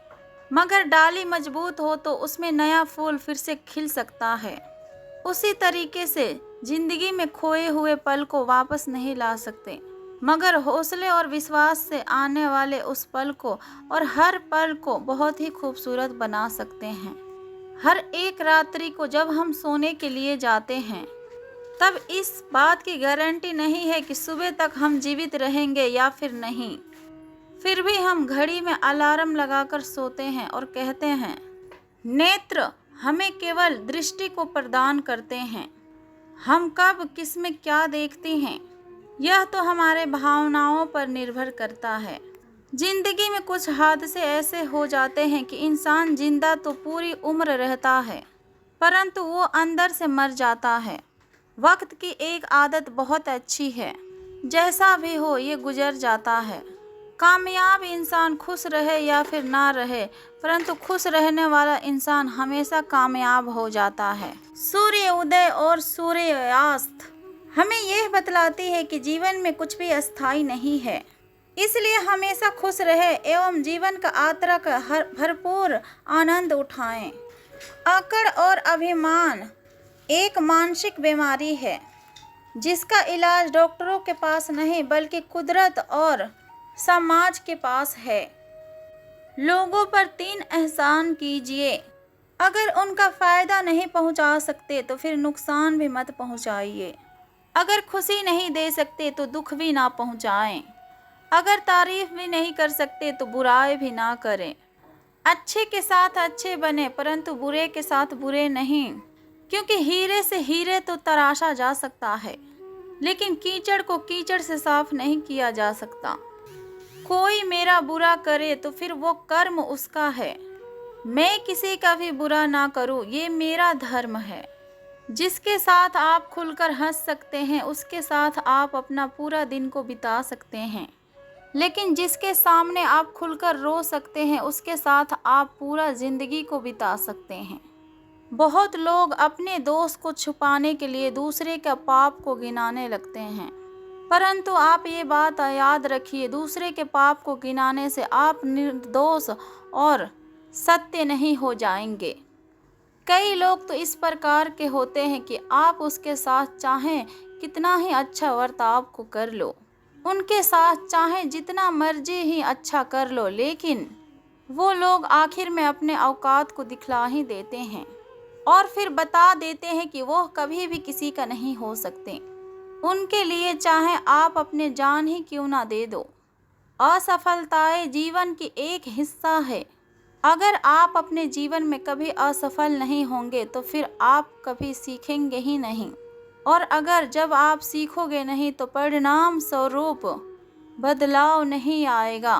मगर डाली मजबूत हो तो उसमें नया फूल फिर से खिल सकता है। उसी तरीके से जिंदगी में खोए हुए पल को वापस नहीं ला सकते, मगर हौसले और विश्वास से आने वाले उस पल को और हर पल को बहुत ही खूबसूरत बना सकते हैं। हर एक रात्रि को जब हम सोने के लिए जाते हैं तब इस बात की गारंटी नहीं है कि सुबह तक हम जीवित रहेंगे या फिर नहीं। फिर भी हम घड़ी में अलार्म लगाकर सोते हैं और कहते हैं, नेत्र हमें केवल दृष्टि को प्रदान करते हैं, हम कब किस में क्या देखते हैं यह तो हमारे भावनाओं पर निर्भर करता है। जिंदगी में कुछ हादसे ऐसे हो जाते हैं कि इंसान जिंदा तो पूरी उम्र रहता है, परंतु वो अंदर से मर जाता है। वक्त की एक आदत बहुत अच्छी है, जैसा भी हो ये गुजर जाता है। कामयाब इंसान खुश रहे या फिर ना रहे, परंतु खुश रहने वाला इंसान हमेशा कामयाब हो जाता है। सूर्य उदय और सूर्यास्त हमें यह बतलाती है कि जीवन में कुछ भी अस्थायी नहीं है, इसलिए हमेशा खुश रहे एवं जीवन का यात्रा का भरपूर आनंद उठाएं। अकड़ और अभिमान एक मानसिक बीमारी है जिसका इलाज डॉक्टरों के पास नहीं बल्कि कुदरत और समाज के पास है। लोगों पर 3 एहसान कीजिए, अगर उनका फ़ायदा नहीं पहुंचा सकते तो फिर नुकसान भी मत पहुंचाइए। अगर खुशी नहीं दे सकते तो दुख भी ना पहुंचाएं। अगर तारीफ भी नहीं कर सकते तो बुराई भी ना करें। अच्छे के साथ अच्छे बने परंतु बुरे के साथ बुरे नहीं, क्योंकि हीरे से हीरे तो तराशा जा सकता है, लेकिन कीचड़ को कीचड़ से साफ नहीं किया जा सकता। कोई मेरा बुरा करे तो फिर वो कर्म उसका है, मैं किसी का भी बुरा ना करूं ये मेरा धर्म है। जिसके साथ आप खुलकर हंस सकते हैं उसके साथ आप अपना पूरा दिन को बिता सकते हैं, लेकिन जिसके सामने आप खुलकर रो सकते हैं उसके साथ आप पूरा जिंदगी को बिता सकते हैं। बहुत लोग अपने दोष को छुपाने के लिए दूसरे का पाप को गिनाने लगते हैं, परंतु आप ये बात याद रखिए, दूसरे के पाप को गिनाने से आप निर्दोष और सत्य नहीं हो जाएंगे। कई लोग तो इस प्रकार के होते हैं कि आप उसके साथ चाहें कितना ही अच्छा बर्ताव को कर लो, उनके साथ चाहें जितना मर्जी ही अच्छा कर लो, लेकिन वो लोग आखिर में अपने औकात को दिखला ही देते हैं और फिर बता देते हैं कि वो कभी भी किसी का नहीं हो सकते। उनके लिए चाहे आप अपने जान ही क्यों ना दे दो। असफलताएं जीवन की एक हिस्सा है। अगर आप अपने जीवन में कभी असफल नहीं होंगे तो फिर आप कभी सीखेंगे ही नहीं, और अगर जब आप सीखोगे नहीं तो परिणाम स्वरूप बदलाव नहीं आएगा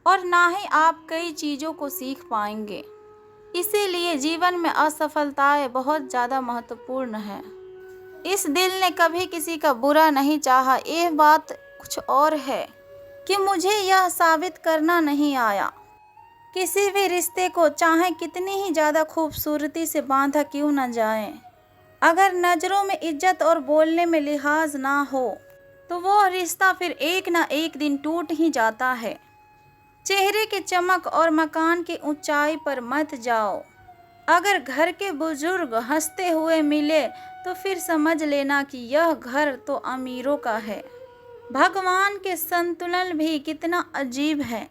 और ना ही आप कई चीज़ों को सीख पाएंगे। इसीलिए जीवन में असफलताएं बहुत ज़्यादा महत्वपूर्ण है। इस दिल ने कभी किसी का बुरा नहीं चाहा। यह बात कुछ और है कि मुझे यह साबित करना नहीं आया। किसी भी रिश्ते को चाहे कितनी ही ज़्यादा खूबसूरती से बांधा क्यों न जाए, अगर नज़रों में इज्जत और बोलने में लिहाज ना हो तो वो रिश्ता फिर एक ना एक दिन टूट ही जाता है। चेहरे की चमक और मकान की ऊंचाई पर मत जाओ। अगर घर के बुजुर्ग हंसते हुए मिले तो फिर समझ लेना कि यह घर तो अमीरों का है। भगवान के संतुलन भी कितना अजीब है।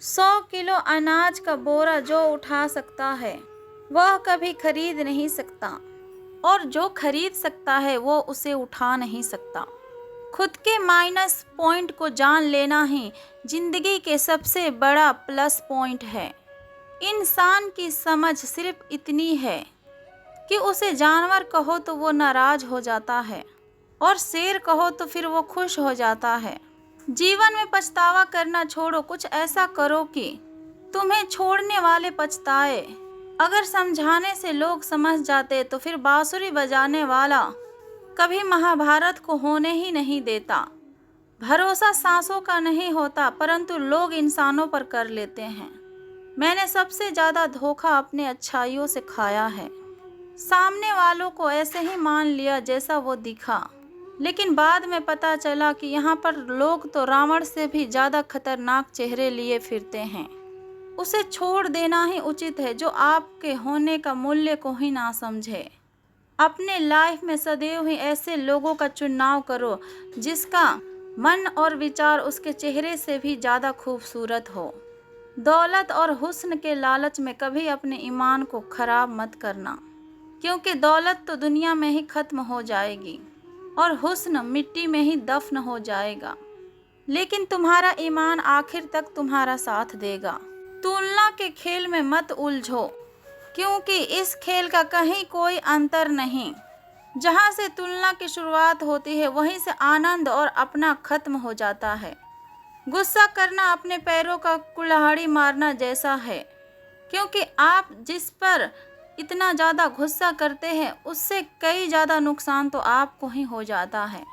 100 किलो अनाज का बोरा जो उठा सकता है वह कभी खरीद नहीं सकता, और जो खरीद सकता है वो उसे उठा नहीं सकता। खुद के माइनस पॉइंट को जान लेना ही जिंदगी के सबसे बड़ा प्लस पॉइंट है। इंसान की समझ सिर्फ इतनी है कि उसे जानवर कहो तो वो नाराज हो जाता है और शेर कहो तो फिर वो खुश हो जाता है। जीवन में पछतावा करना छोड़ो, कुछ ऐसा करो कि तुम्हें छोड़ने वाले पछताए। अगर समझाने से लोग समझ जाते तो फिर बांसुरी बजाने वाला कभी महाभारत को होने ही नहीं देता। भरोसा सांसों का नहीं होता, परंतु लोग इंसानों पर कर लेते हैं। मैंने सबसे ज़्यादा धोखा अपने अच्छाइयों से खाया है। सामने वालों को ऐसे ही मान लिया जैसा वो दिखा, लेकिन बाद में पता चला कि यहाँ पर लोग तो रावण से भी ज़्यादा खतरनाक चेहरे लिए फिरते हैं। उसे छोड़ देना ही उचित है जो आपके होने का मूल्य को ही ना समझे। अपने लाइफ में सदैव ही ऐसे लोगों का चुनाव करो जिसका मन और विचार उसके चेहरे से भी ज़्यादा खूबसूरत हो। दौलत और हुस्न के लालच में कभी अपने ईमान को खराब मत करना, क्योंकि दौलत तो दुनिया में ही खत्म हो जाएगी और हुस्न मिट्टी में ही दफन हो जाएगा, लेकिन तुम्हारा ईमान आखिर तक तुम्हारा साथ देगा। तुलना के खेल में मत उलझो, क्योंकि इस खेल का कहीं कोई अंतर नहीं। जहाँ से तुलना की शुरुआत होती है वहीं से आनंद और अपना खत्म हो जाता है। गुस्सा करना अपने पैरों का कुल्हाड़ी मारना जैसा है, क्योंकि आप जिस पर इतना ज़्यादा गुस्सा करते हैं उससे कई ज़्यादा नुकसान तो आपको ही हो जाता है।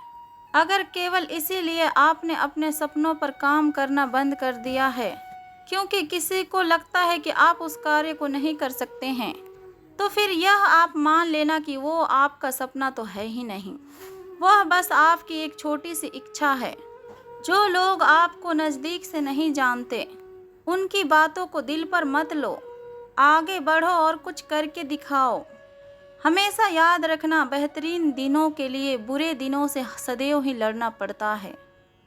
अगर केवल इसीलिए आपने अपने सपनों पर काम करना बंद कर दिया है क्योंकि किसी को लगता है कि आप उस कार्य को नहीं कर सकते हैं, तो फिर यह आप मान लेना कि वो आपका सपना तो है ही नहीं, वह बस आपकी एक छोटी सी इच्छा है। जो लोग आपको नज़दीक से नहीं जानते उनकी बातों को दिल पर मत लो, आगे बढ़ो और कुछ करके दिखाओ। हमेशा याद रखना, बेहतरीन दिनों के लिए बुरे दिनों से सदैव ही लड़ना पड़ता है।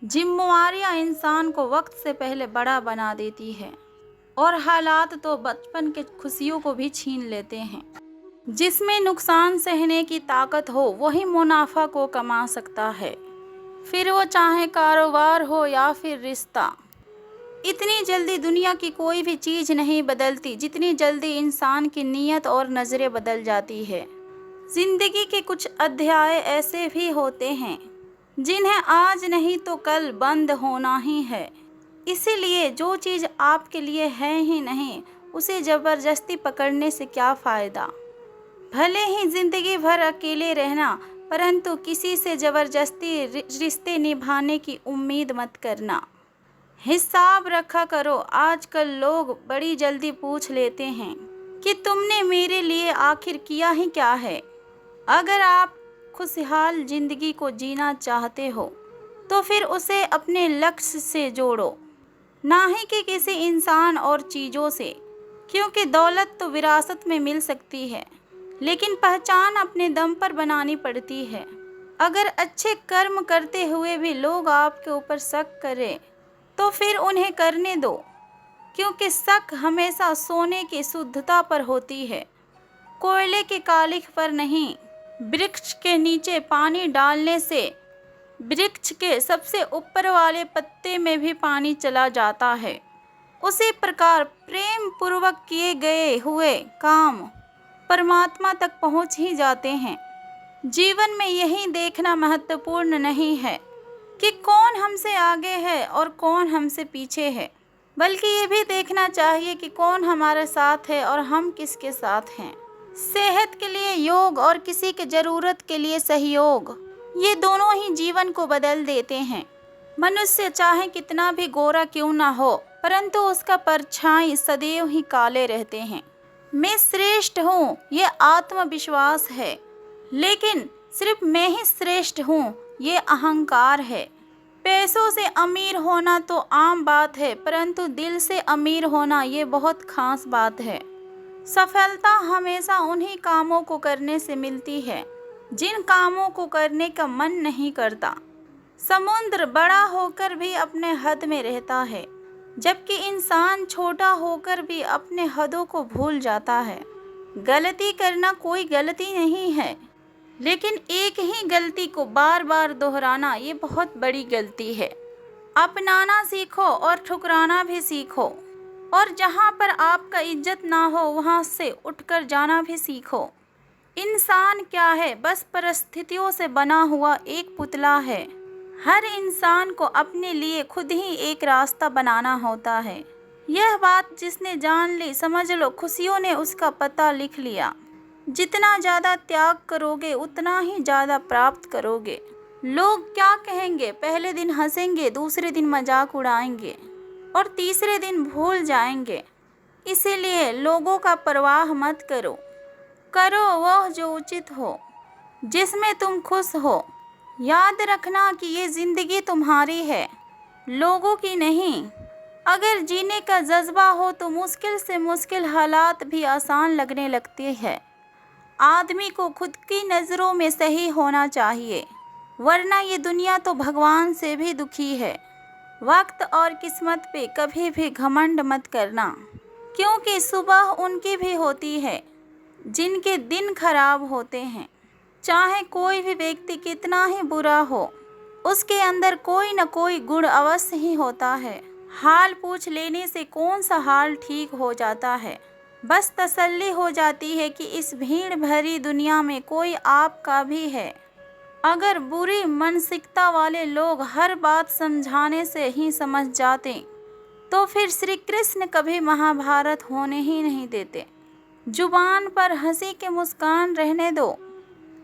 जिम्मेवारियां इंसान को वक्त से पहले बड़ा बना देती है और हालात तो बचपन के खुशियों को भी छीन लेते हैं। जिसमें नुकसान सहने की ताकत हो वही मुनाफा को कमा सकता है, फिर वो चाहे कारोबार हो या फिर रिश्ता। इतनी जल्दी दुनिया की कोई भी चीज़ नहीं बदलती जितनी जल्दी इंसान की नीयत और नज़रें बदल जाती है। जिंदगी के कुछ अध्याय ऐसे भी होते हैं जिन्हें आज नहीं तो कल बंद होना ही है। इसीलिए जो चीज़ आपके लिए है ही नहीं उसे ज़बरदस्ती पकड़ने से क्या फ़ायदा। भले ही ज़िंदगी भर अकेले रहना, परंतु किसी से ज़बरदस्ती रिश्ते निभाने की उम्मीद मत करना। हिसाब रखा करो। आजकल लोग बड़ी जल्दी पूछ लेते हैं कि तुमने मेरे लिए आखिर किया ही क्या है। अगर आप खुशहाल जिंदगी को जीना चाहते हो तो फिर उसे अपने लक्ष्य से जोड़ो, ना ही कि किसी इंसान और चीज़ों से, क्योंकि दौलत तो विरासत में मिल सकती है लेकिन पहचान अपने दम पर बनानी पड़ती है। अगर अच्छे कर्म करते हुए भी लोग आपके ऊपर शक करें तो फिर उन्हें करने दो, क्योंकि शक हमेशा सोने की शुद्धता पर होती है, कोयले के कालिख पर नहीं। वृक्ष के नीचे पानी डालने से वृक्ष के सबसे ऊपर वाले पत्ते में भी पानी चला जाता है। उसी प्रकार प्रेम पूर्वक किए गए हुए काम परमात्मा तक पहुंच ही जाते हैं। जीवन में यही देखना महत्वपूर्ण नहीं है कि कौन हमसे आगे है और कौन हमसे पीछे है, बल्कि ये भी देखना चाहिए कि कौन हमारे साथ है और हम किसके साथ हैं। सेहत के लिए योग और किसी की ज़रूरत के लिए सहयोग, ये दोनों ही जीवन को बदल देते हैं। मनुष्य चाहे कितना भी गोरा क्यों ना हो, परंतु उसका परछाई सदैव ही काले रहते हैं। मैं श्रेष्ठ हूँ ये आत्मविश्वास है, लेकिन सिर्फ मैं ही श्रेष्ठ हूँ ये अहंकार है। पैसों से अमीर होना तो आम बात है, परंतु दिल से अमीर होना ये बहुत खास बात है। सफलता हमेशा उन्हीं कामों को करने से मिलती है जिन कामों को करने का मन नहीं करता। समुद्र बड़ा होकर भी अपने हद में रहता है, जबकि इंसान छोटा होकर भी अपने हदों को भूल जाता है। गलती करना कोई गलती नहीं है, लेकिन एक ही गलती को बार बार दोहराना ये बहुत बड़ी गलती है। अपनाना सीखो और ठुकराना भी सीखो, और जहाँ पर आपका इज्जत ना हो वहाँ से उठकर जाना भी सीखो। इंसान क्या है, बस परिस्थितियों से बना हुआ एक पुतला है। हर इंसान को अपने लिए खुद ही एक रास्ता बनाना होता है। यह बात जिसने जान ली, समझ लो खुशियों ने उसका पता लिख लिया। जितना ज़्यादा त्याग करोगे उतना ही ज़्यादा प्राप्त करोगे। लोग क्या कहेंगे? पहले दिन हंसेंगे, दूसरे दिन मजाक उड़ाएंगे और तीसरे दिन भूल जाएंगे। इसीलिए लोगों का परवाह मत करो। करो वह जो उचित हो, जिसमें तुम खुश हो। याद रखना कि ये ज़िंदगी तुम्हारी है, लोगों की नहीं। अगर जीने का जज्बा हो तो मुश्किल से मुश्किल हालात भी आसान लगने लगते हैं। आदमी को खुद की नज़रों में सही होना चाहिए, वरना ये दुनिया तो भगवान से भी दुखी है। वक्त और किस्मत पे कभी भी घमंड मत करना, क्योंकि सुबह उनकी भी होती है जिनके दिन खराब होते हैं। चाहे कोई भी व्यक्ति कितना ही बुरा हो, उसके अंदर कोई न कोई गुण अवश्य ही होता है। हाल पूछ लेने से कौन सा हाल ठीक हो जाता है। बस तसल्ली हो जाती है कि इस भीड़ भरी दुनिया में कोई आपका भी है। अगर बुरी मानसिकता वाले लोग हर बात समझाने से ही समझ जाते तो फिर श्री कृष्ण कभी महाभारत होने ही नहीं देते। जुबान पर हंसी के मुस्कान रहने दो,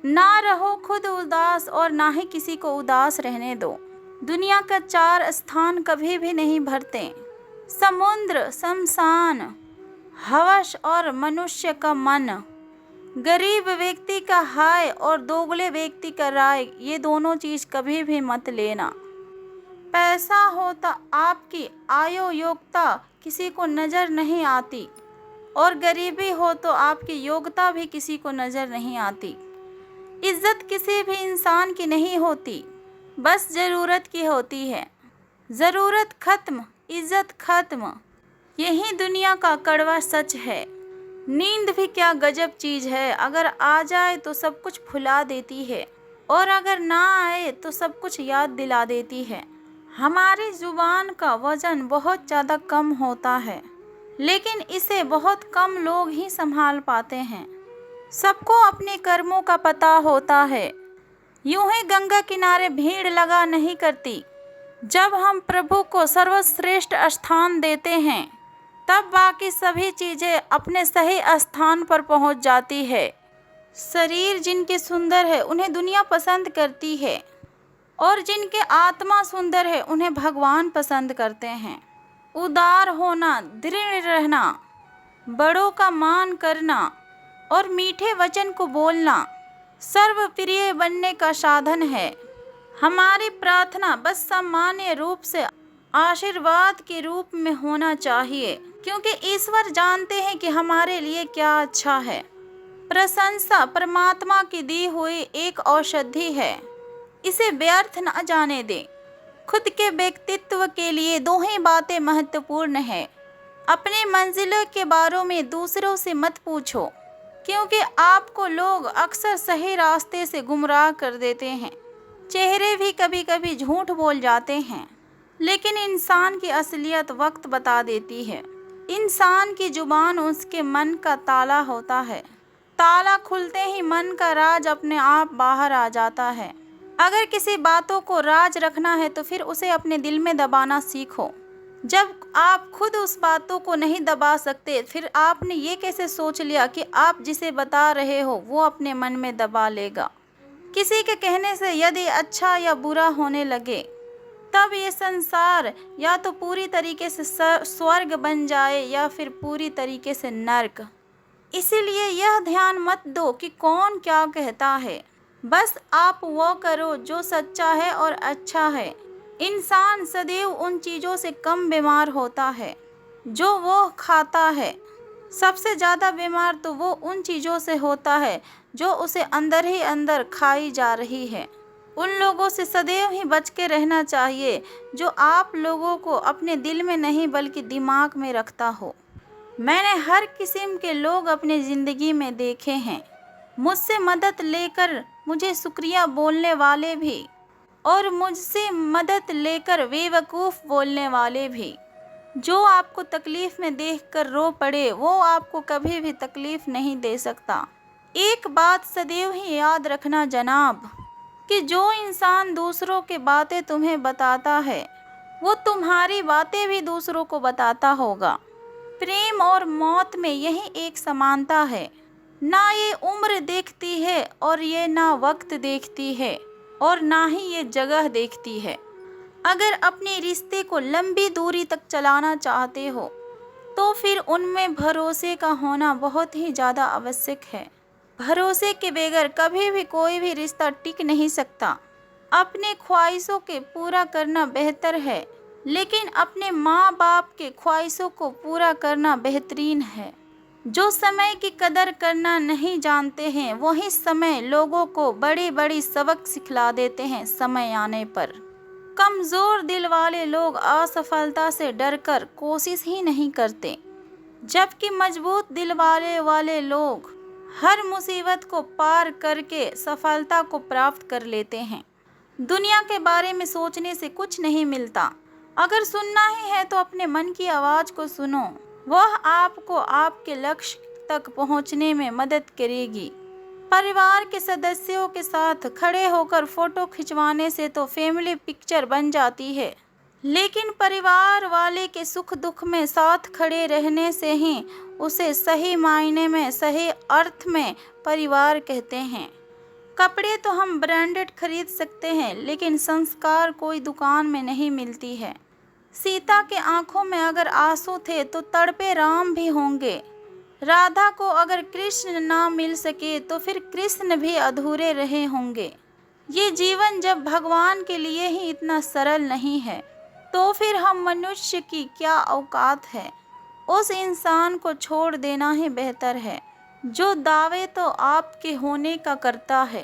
ना रहो खुद उदास और ना ही किसी को उदास रहने दो। दुनिया का 4 स्थान कभी भी नहीं भरते, समुद्र, शमशान, हवस और मनुष्य का मन। गरीब व्यक्ति का हाय और दोगले व्यक्ति का राय, ये दोनों चीज़ कभी भी मत लेना। पैसा हो तो आपकी आयु योग्यता किसी को नज़र नहीं आती, और गरीबी हो तो आपकी योग्यता भी किसी को नज़र नहीं आती। इज्जत किसी भी इंसान की नहीं होती, बस ज़रूरत की होती है। ज़रूरत खत्म, इज्जत खत्म, यही दुनिया का कड़वा सच है। नींद भी क्या गजब चीज़ है, अगर आ जाए तो सब कुछ भुला देती है, और अगर ना आए तो सब कुछ याद दिला देती है। हमारी ज़ुबान का वज़न बहुत ज़्यादा कम होता है, लेकिन इसे बहुत कम लोग ही संभाल पाते हैं। सबको अपने कर्मों का पता होता है। यूं ही गंगा किनारे भीड़ लगा नहीं करती। जब हम प्रभु को सर्वश्रेष्ठ स्थान देते हैं, तब बाकी सभी चीज़ें अपने सही स्थान पर पहुंच जाती है। शरीर जिनके सुंदर है उन्हें दुनिया पसंद करती है, और जिनके आत्मा सुंदर है उन्हें भगवान पसंद करते हैं। उदार होना, दृढ़ रहना, बड़ों का मान करना और मीठे वचन को बोलना सर्वप्रिय बनने का साधन है। हमारी प्रार्थना बस सामान्य रूप से आशीर्वाद के रूप में होना चाहिए, क्योंकि ईश्वर जानते हैं कि हमारे लिए क्या अच्छा है। प्रशंसा परमात्मा की दी हुई एक औषधि है, इसे व्यर्थ न जाने दें। खुद के व्यक्तित्व के लिए 2 ही बातें महत्वपूर्ण है। अपनी मंजिलों के बारे में दूसरों से मत पूछो, क्योंकि आपको लोग अक्सर सही रास्ते से गुमराह कर देते हैं। चेहरे भी कभी कभी झूठ बोल जाते हैं, लेकिन इंसान की असलियत वक्त बता देती है। इंसान की जुबान उसके मन का ताला होता है। ताला खुलते ही मन का राज अपने आप बाहर आ जाता है। अगर किसी बातों को राज रखना है तो फिर उसे अपने दिल में दबाना सीखो। जब आप खुद उस बातों को नहीं दबा सकते, फिर आपने ये कैसे सोच लिया कि आप जिसे बता रहे हो वो अपने मन में दबा लेगा। किसी के कहने से यदि अच्छा या बुरा होने लगे, तब ये संसार या तो पूरी तरीके से स्वर्ग बन जाए या फिर पूरी तरीके से नर्क। इसीलिए यह ध्यान मत दो कि कौन क्या कहता है, बस आप वो करो जो सच्चा है और अच्छा है। इंसान सदैव उन चीज़ों से कम बीमार होता है जो वो खाता है। सबसे ज़्यादा बीमार तो वो उन चीज़ों से होता है जो उसे अंदर ही अंदर खाई जा रही है। उन लोगों से सदैव ही बच के रहना चाहिए जो आप लोगों को अपने दिल में नहीं बल्कि दिमाग में रखता हो। मैंने हर किस्म के लोग अपनी ज़िंदगी में देखे हैं। मुझसे मदद लेकर मुझे शुक्रिया बोलने वाले भी, और मुझसे मदद लेकर बेवकूफ़ बोलने वाले भी। जो आपको तकलीफ़ में देखकर रो पड़े वो आपको कभी भी तकलीफ़ नहीं दे सकता। एक बात सदैव ही याद रखना जनाब, कि जो इंसान दूसरों की बातें तुम्हें बताता है वो तुम्हारी बातें भी दूसरों को बताता होगा। प्रेम और मौत में यही एक समानता है। ना ये उम्र देखती है और ये ना वक्त देखती है और ना ही ये जगह देखती है। अगर अपने रिश्ते को लंबी दूरी तक चलाना चाहते हो तो फिर उनमें भरोसे का होना बहुत ही ज़्यादा आवश्यक है। भरोसे के बगैर कभी भी कोई भी रिश्ता टिक नहीं सकता। अपने ख्वाहिशों के पूरा करना बेहतर है, लेकिन अपने माँ बाप के ख्वाहिशों को पूरा करना बेहतरीन है। जो समय की कदर करना नहीं जानते हैं वही समय लोगों को बड़ी बड़ी सबक सिखला देते हैं समय आने पर। कमज़ोर दिल वाले लोग असफलता से डरकर कोशिश ही नहीं करते, जबकि मजबूत दिल वाले लोग हर मुसीबत को पार करके सफलता को प्राप्त कर लेते हैं। दुनिया के बारे में सोचने से कुछ नहीं मिलता। अगर सुनना ही है तो अपने मन की आवाज़ को सुनो, वह आपको आपके लक्ष्य तक पहुंचने में मदद करेगी। परिवार के सदस्यों के साथ खड़े होकर फोटो खिंचवाने से तो फैमिली पिक्चर बन जाती है, लेकिन परिवार वाले के सुख दुख में साथ खड़े रहने से ही उसे सही मायने में, सही अर्थ में परिवार कहते हैं। कपड़े तो हम ब्रांडेड खरीद सकते हैं, लेकिन संस्कार कोई दुकान में नहीं मिलती है। सीता के आंखों में अगर आंसू थे तो तड़पे राम भी होंगे। राधा को अगर कृष्ण ना मिल सके तो फिर कृष्ण भी अधूरे रहे होंगे। ये जीवन जब भगवान के लिए ही इतना सरल नहीं है तो फिर हम मनुष्य की क्या औकात है। उस इंसान को छोड़ देना ही बेहतर है जो दावे तो आपके होने का करता है,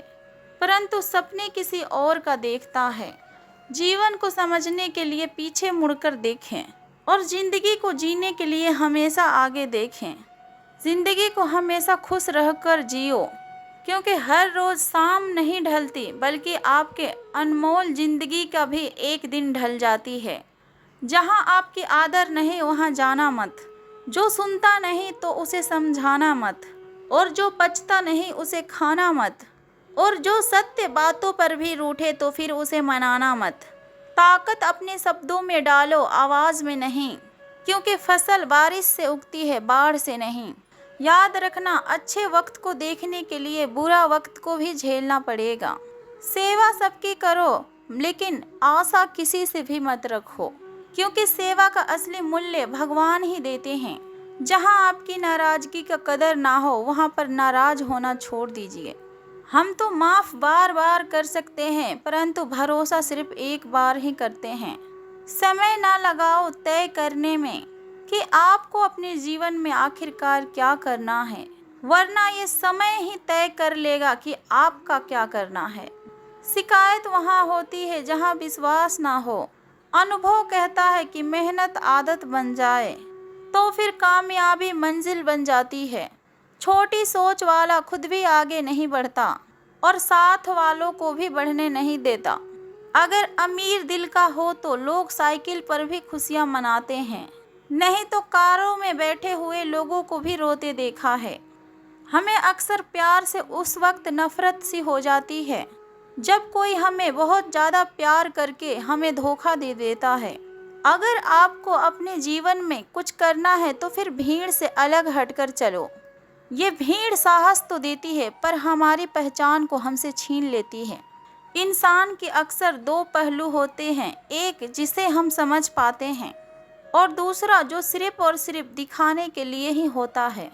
परंतु सपने किसी और का देखता है। जीवन को समझने के लिए पीछे मुड़कर देखें और जिंदगी को जीने के लिए हमेशा आगे देखें। जिंदगी को हमेशा खुश रहकर जियो, क्योंकि हर रोज़ शाम नहीं ढलती, बल्कि आपके अनमोल जिंदगी का भी एक दिन ढल जाती है। जहाँ आपकी आदर नहीं वहाँ जाना मत। जो सुनता नहीं तो उसे समझाना मत, और जो पचता नहीं उसे खाना मत, और जो सत्य बातों पर भी रूठे तो फिर उसे मनाना मत। ताकत अपने शब्दों में डालो, आवाज़ में नहीं, क्योंकि फसल बारिश से उगती है, बाढ़ से नहीं। याद रखना, अच्छे वक्त को देखने के लिए बुरा वक्त को भी झेलना पड़ेगा। सेवा सबकी करो, लेकिन आशा किसी से भी मत रखो, क्योंकि सेवा का असली मूल्य भगवान ही देते हैं। जहां आपकी नाराज़गी का कदर ना हो वहां पर नाराज होना छोड़ दीजिए। हम तो माफ़ बार बार कर सकते हैं, परंतु भरोसा सिर्फ एक बार ही करते हैं। समय ना लगाओ तय करने में कि आपको अपने जीवन में आखिरकार क्या करना है, वरना ये समय ही तय कर लेगा कि आपका क्या करना है। शिकायत वहाँ होती है जहाँ विश्वास ना हो। अनुभव कहता है कि मेहनत आदत बन जाए तो फिर कामयाबी मंजिल बन जाती है। छोटी सोच वाला खुद भी आगे नहीं बढ़ता और साथ वालों को भी बढ़ने नहीं देता। अगर अमीर दिल का हो तो लोग साइकिल पर भी खुशियाँ मनाते हैं, नहीं तो कारों में बैठे हुए लोगों को भी रोते देखा है। हमें अक्सर प्यार से उस वक्त नफरत सी हो जाती है जब कोई हमें बहुत ज़्यादा प्यार करके हमें धोखा दे देता है। अगर आपको अपने जीवन में कुछ करना है तो फिर भीड़ से अलग हटकर चलो। ये भीड़ साहस तो देती है पर हमारी पहचान को हमसे छीन लेती है। इंसान के अक्सर दो पहलू होते हैं, एक जिसे हम समझ पाते हैं और दूसरा जो सिर्फ और सिर्फ दिखाने के लिए ही होता है।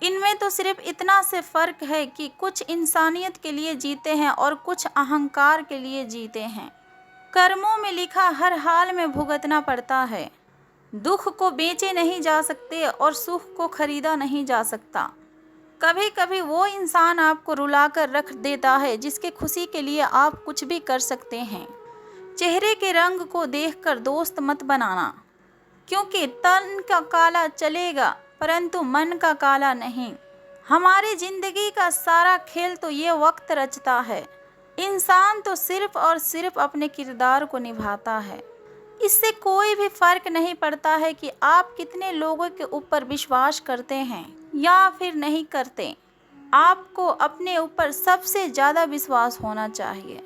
इनमें तो सिर्फ इतना से फ़र्क है कि कुछ इंसानियत के लिए जीते हैं और कुछ अहंकार के लिए जीते हैं। कर्मों में लिखा हर हाल में भुगतना पड़ता है। दुख को बेचे नहीं जा सकते और सुख को खरीदा नहीं जा सकता। कभी कभी वो इंसान आपको रुलाकर रख देता है जिसके खुशी के लिए आप कुछ भी कर सकते हैं। चेहरे के रंग को देखकर दोस्त मत बनाना, क्योंकि तन का काला चलेगा परंतु मन का काला नहीं। हमारी जिंदगी का सारा खेल तो ये वक्त रचता है। इंसान तो सिर्फ और सिर्फ अपने किरदार को निभाता है। इससे कोई भी फर्क नहीं पड़ता है कि आप कितने लोगों के ऊपर विश्वास करते हैं या फिर नहीं करते। आपको अपने ऊपर सबसे ज़्यादा विश्वास होना चाहिए।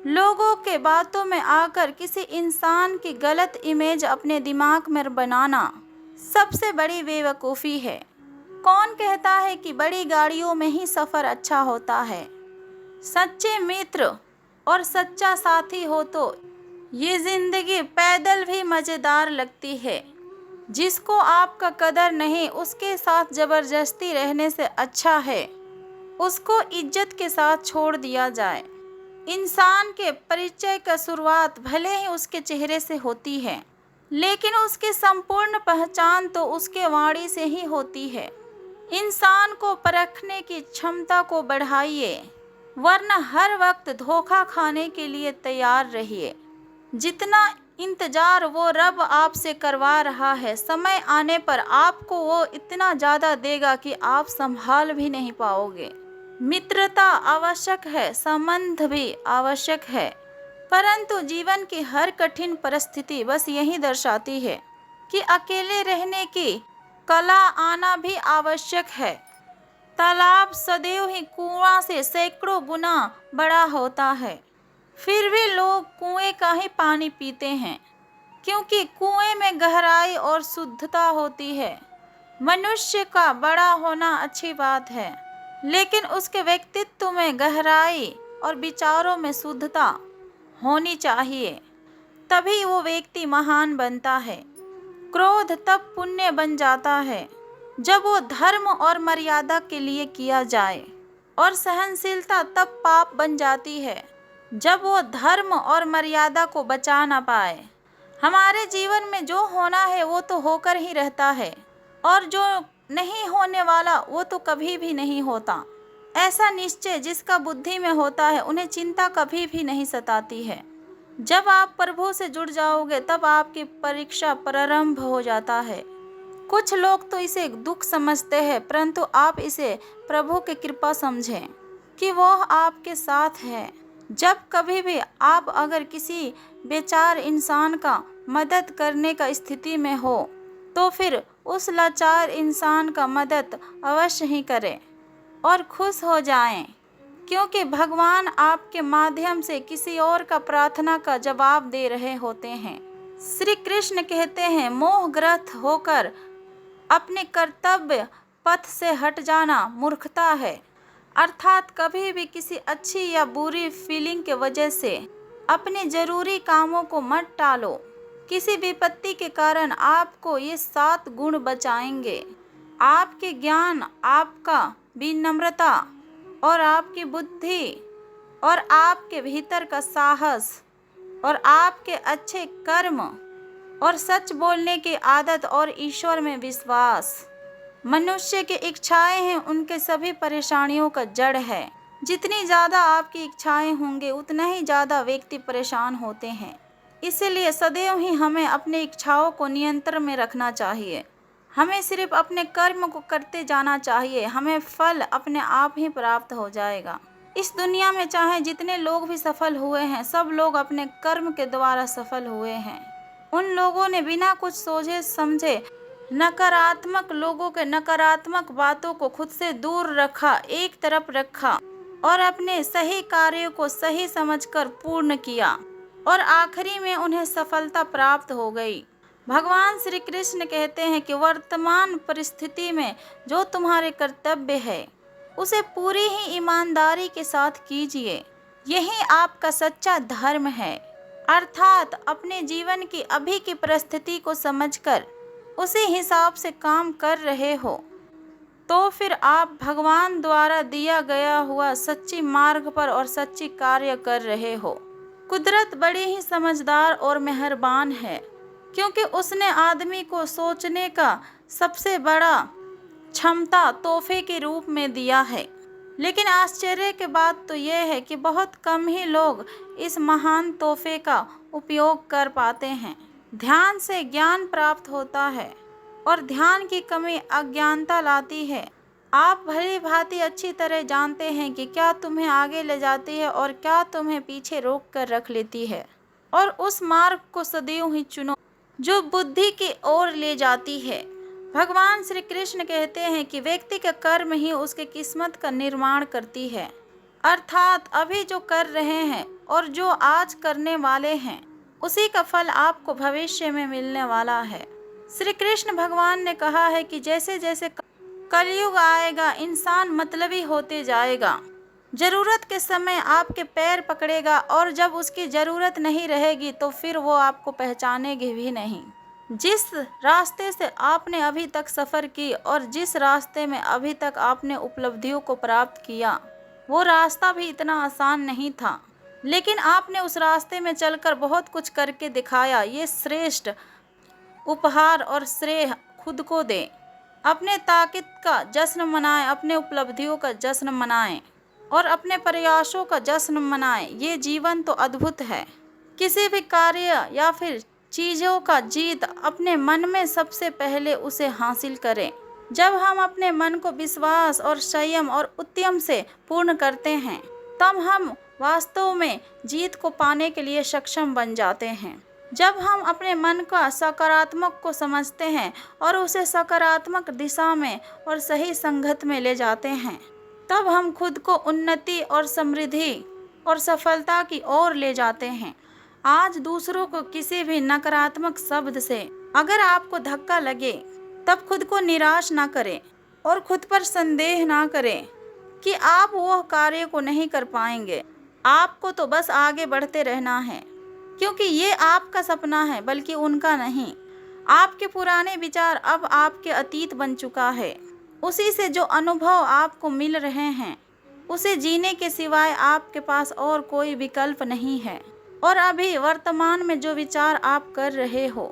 लोगों के बातों में आकर किसी इंसान की गलत इमेज अपने दिमाग में बनाना सबसे बड़ी बेवकूफ़ी है। कौन कहता है कि बड़ी गाड़ियों में ही सफ़र अच्छा होता है? सच्चे मित्र और सच्चा साथी हो तो ये ज़िंदगी पैदल भी मज़ेदार लगती है। जिसको आपका कदर नहीं, उसके साथ ज़बरदस्ती रहने से अच्छा है उसको इज्जत के साथ छोड़ दिया जाए। इंसान के परिचय का शुरुआत भले ही उसके चेहरे से होती है, लेकिन उसकी संपूर्ण पहचान तो उसके वाणी से ही होती है। इंसान को परखने की क्षमता को बढ़ाइए, वरना हर वक्त धोखा खाने के लिए तैयार रहिए। जितना इंतजार वो रब आपसे करवा रहा है, समय आने पर आपको वो इतना ज़्यादा देगा कि आप संभाल भी नहीं पाओगे। मित्रता आवश्यक है, संबंध भी आवश्यक है, परंतु जीवन की हर कठिन परिस्थिति बस यही दर्शाती है कि अकेले रहने की कला आना भी आवश्यक है। तालाब सदैव ही कुआं से सैकड़ों गुना बड़ा होता है, फिर भी लोग कुएं का ही पानी पीते हैं, क्योंकि कुएं में गहराई और शुद्धता होती है। मनुष्य का बड़ा होना अच्छी बात है, लेकिन उसके व्यक्तित्व में गहराई और विचारों में शुद्धता होनी चाहिए, तभी वो व्यक्ति महान बनता है। क्रोध तब पुण्य बन जाता है जब वो धर्म और मर्यादा के लिए किया जाए, और सहनशीलता तब पाप बन जाती है जब वो धर्म और मर्यादा को बचा ना पाए। हमारे जीवन में जो होना है वो तो होकर ही रहता है, और जो नहीं होने वाला वो तो कभी भी नहीं होता। ऐसा निश्चय जिसका बुद्धि में होता है, उन्हें चिंता कभी भी नहीं सताती है। जब आप प्रभु से जुड़ जाओगे तब आपकी परीक्षा प्रारंभ हो जाता है। कुछ लोग तो इसे दुख समझते हैं, परंतु आप इसे प्रभु की कृपा समझें कि वो आपके साथ है। जब कभी भी आप अगर किसी बेचार इंसान का मदद करने का स्थिति में हो, तो फिर उस लाचार इंसान का मदद अवश्य ही करें और खुश हो जाएं, क्योंकि भगवान आपके माध्यम से किसी और का प्रार्थना का जवाब दे रहे होते हैं। श्री कृष्ण कहते हैं, मोहग्रस्त होकर अपने कर्तव्य पथ से हट जाना मूर्खता है। अर्थात कभी भी किसी अच्छी या बुरी फीलिंग के वजह से अपने जरूरी कामों को मत टालो। किसी विपत्ति के कारण आपको ये 7 गुण बचाएंगे: आपके ज्ञान, आपका विनम्रता और आपकी बुद्धि, और आपके भीतर का साहस, और आपके अच्छे कर्म, और सच बोलने की आदत, और ईश्वर में विश्वास। मनुष्य की इच्छाएं हैं उनके सभी परेशानियों का जड़ है। जितनी ज़्यादा आपकी इच्छाएं होंगे उतना ही ज़्यादा व्यक्ति परेशान होते हैं। इसीलिए सदैव ही हमें अपनी इच्छाओं को नियंत्रण में रखना चाहिए। हमें सिर्फ अपने कर्म को करते जाना चाहिए, हमें फल अपने आप ही प्राप्त हो जाएगा। इस दुनिया में चाहे जितने लोग भी सफल हुए हैं, सब लोग अपने कर्म के द्वारा सफल हुए हैं। उन लोगों ने बिना कुछ सोचे समझे नकारात्मक लोगों के नकारात्मक बातों को खुद से दूर रखा, एक तरफ रखा, और अपने सही कार्यों को सही समझकर पूर्ण किया, और आखिरी में उन्हें सफलता प्राप्त हो गई। भगवान श्री कृष्ण कहते हैं कि वर्तमान परिस्थिति में जो तुम्हारे कर्तव्य है उसे पूरी ही ईमानदारी के साथ कीजिए। यही आपका सच्चा धर्म है। अर्थात अपने जीवन की अभी की परिस्थिति को समझकर उसी हिसाब से काम कर रहे हो, तो फिर आप भगवान द्वारा दिया गया हुआ सच्ची मार्ग पर और सच्ची कार्य कर रहे हो। कुदरत बड़ी ही समझदार और मेहरबान है, क्योंकि उसने आदमी को सोचने का सबसे बड़ा क्षमता तोहफे के रूप में दिया है। लेकिन आश्चर्य की बात तो यह है कि बहुत कम ही लोग इस महान तोहफे का उपयोग कर पाते हैं। ध्यान से ज्ञान प्राप्त होता है, और ध्यान की कमी अज्ञानता लाती है। आप भली भांति अच्छी तरह जानते हैं कि क्या तुम्हें आगे ले जाती है और क्या तुम्हें पीछे रोक कर रख लेती है, और उस मार्ग को सदैव ही चुनो जो बुद्धि की ओर ले जाती है। भगवान श्री कृष्ण कहते हैं कि व्यक्ति का कर्म ही उसके किस्मत का निर्माण करती है। अर्थात अभी जो कर रहे हैं और जो आज करने वाले हैं उसी का फल आपको भविष्य में मिलने वाला है। श्री कृष्ण भगवान ने कहा है कि जैसे जैसे कलयुग आएगा इंसान मतलबी होते जाएगा। जरूरत के समय आपके पैर पकड़ेगा और जब उसकी जरूरत नहीं रहेगी तो फिर वो आपको पहचानेगी भी नहीं। जिस रास्ते से आपने अभी तक सफ़र की और जिस रास्ते में अभी तक आपने उपलब्धियों को प्राप्त किया, वो रास्ता भी इतना आसान नहीं था, लेकिन आपने उस रास्ते में चलकर बहुत कुछ करके दिखाया। ये श्रेष्ठ उपहार और श्रेय खुद को दें। अपने ताकत का जश्न मनाएं, अपने उपलब्धियों का जश्न मनाएं और अपने प्रयासों का जश्न मनाएं। ये जीवन तो अद्भुत है। किसी भी कार्य या फिर चीज़ों का जीत अपने मन में सबसे पहले उसे हासिल करें। जब हम अपने मन को विश्वास और संयम और उद्यम से पूर्ण करते हैं तब हम वास्तव में जीत को पाने के लिए सक्षम बन जाते हैं। जब हम अपने मन का सकारात्मक को समझते हैं और उसे सकारात्मक दिशा में और सही संगत में ले जाते हैं तब हम खुद को उन्नति और समृद्धि और सफलता की ओर ले जाते हैं। आज दूसरों को किसी भी नकारात्मक शब्द से अगर आपको धक्का लगे तब खुद को निराश ना करें और खुद पर संदेह ना करें कि आप वह कार्य को नहीं कर पाएंगे। आपको तो बस आगे बढ़ते रहना है, क्योंकि ये आपका सपना है बल्कि उनका नहीं। आपके पुराने विचार अब आपके अतीत बन चुका है। उसी से जो अनुभव आपको मिल रहे हैं उसे जीने के सिवाय आपके पास और कोई विकल्प नहीं है। और अभी वर्तमान में जो विचार आप कर रहे हो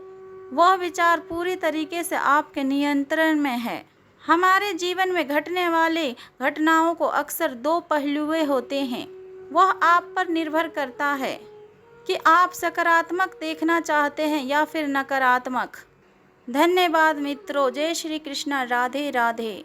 वह विचार पूरी तरीके से आपके नियंत्रण में है। हमारे जीवन में घटने वाली घटनाओं को अक्सर दो पहलुए होते हैं। वह आप पर निर्भर करता है कि आप सकारात्मक देखना चाहते हैं या फिर नकारात्मक। धन्यवाद मित्रों। जय श्री कृष्ण। राधे राधे।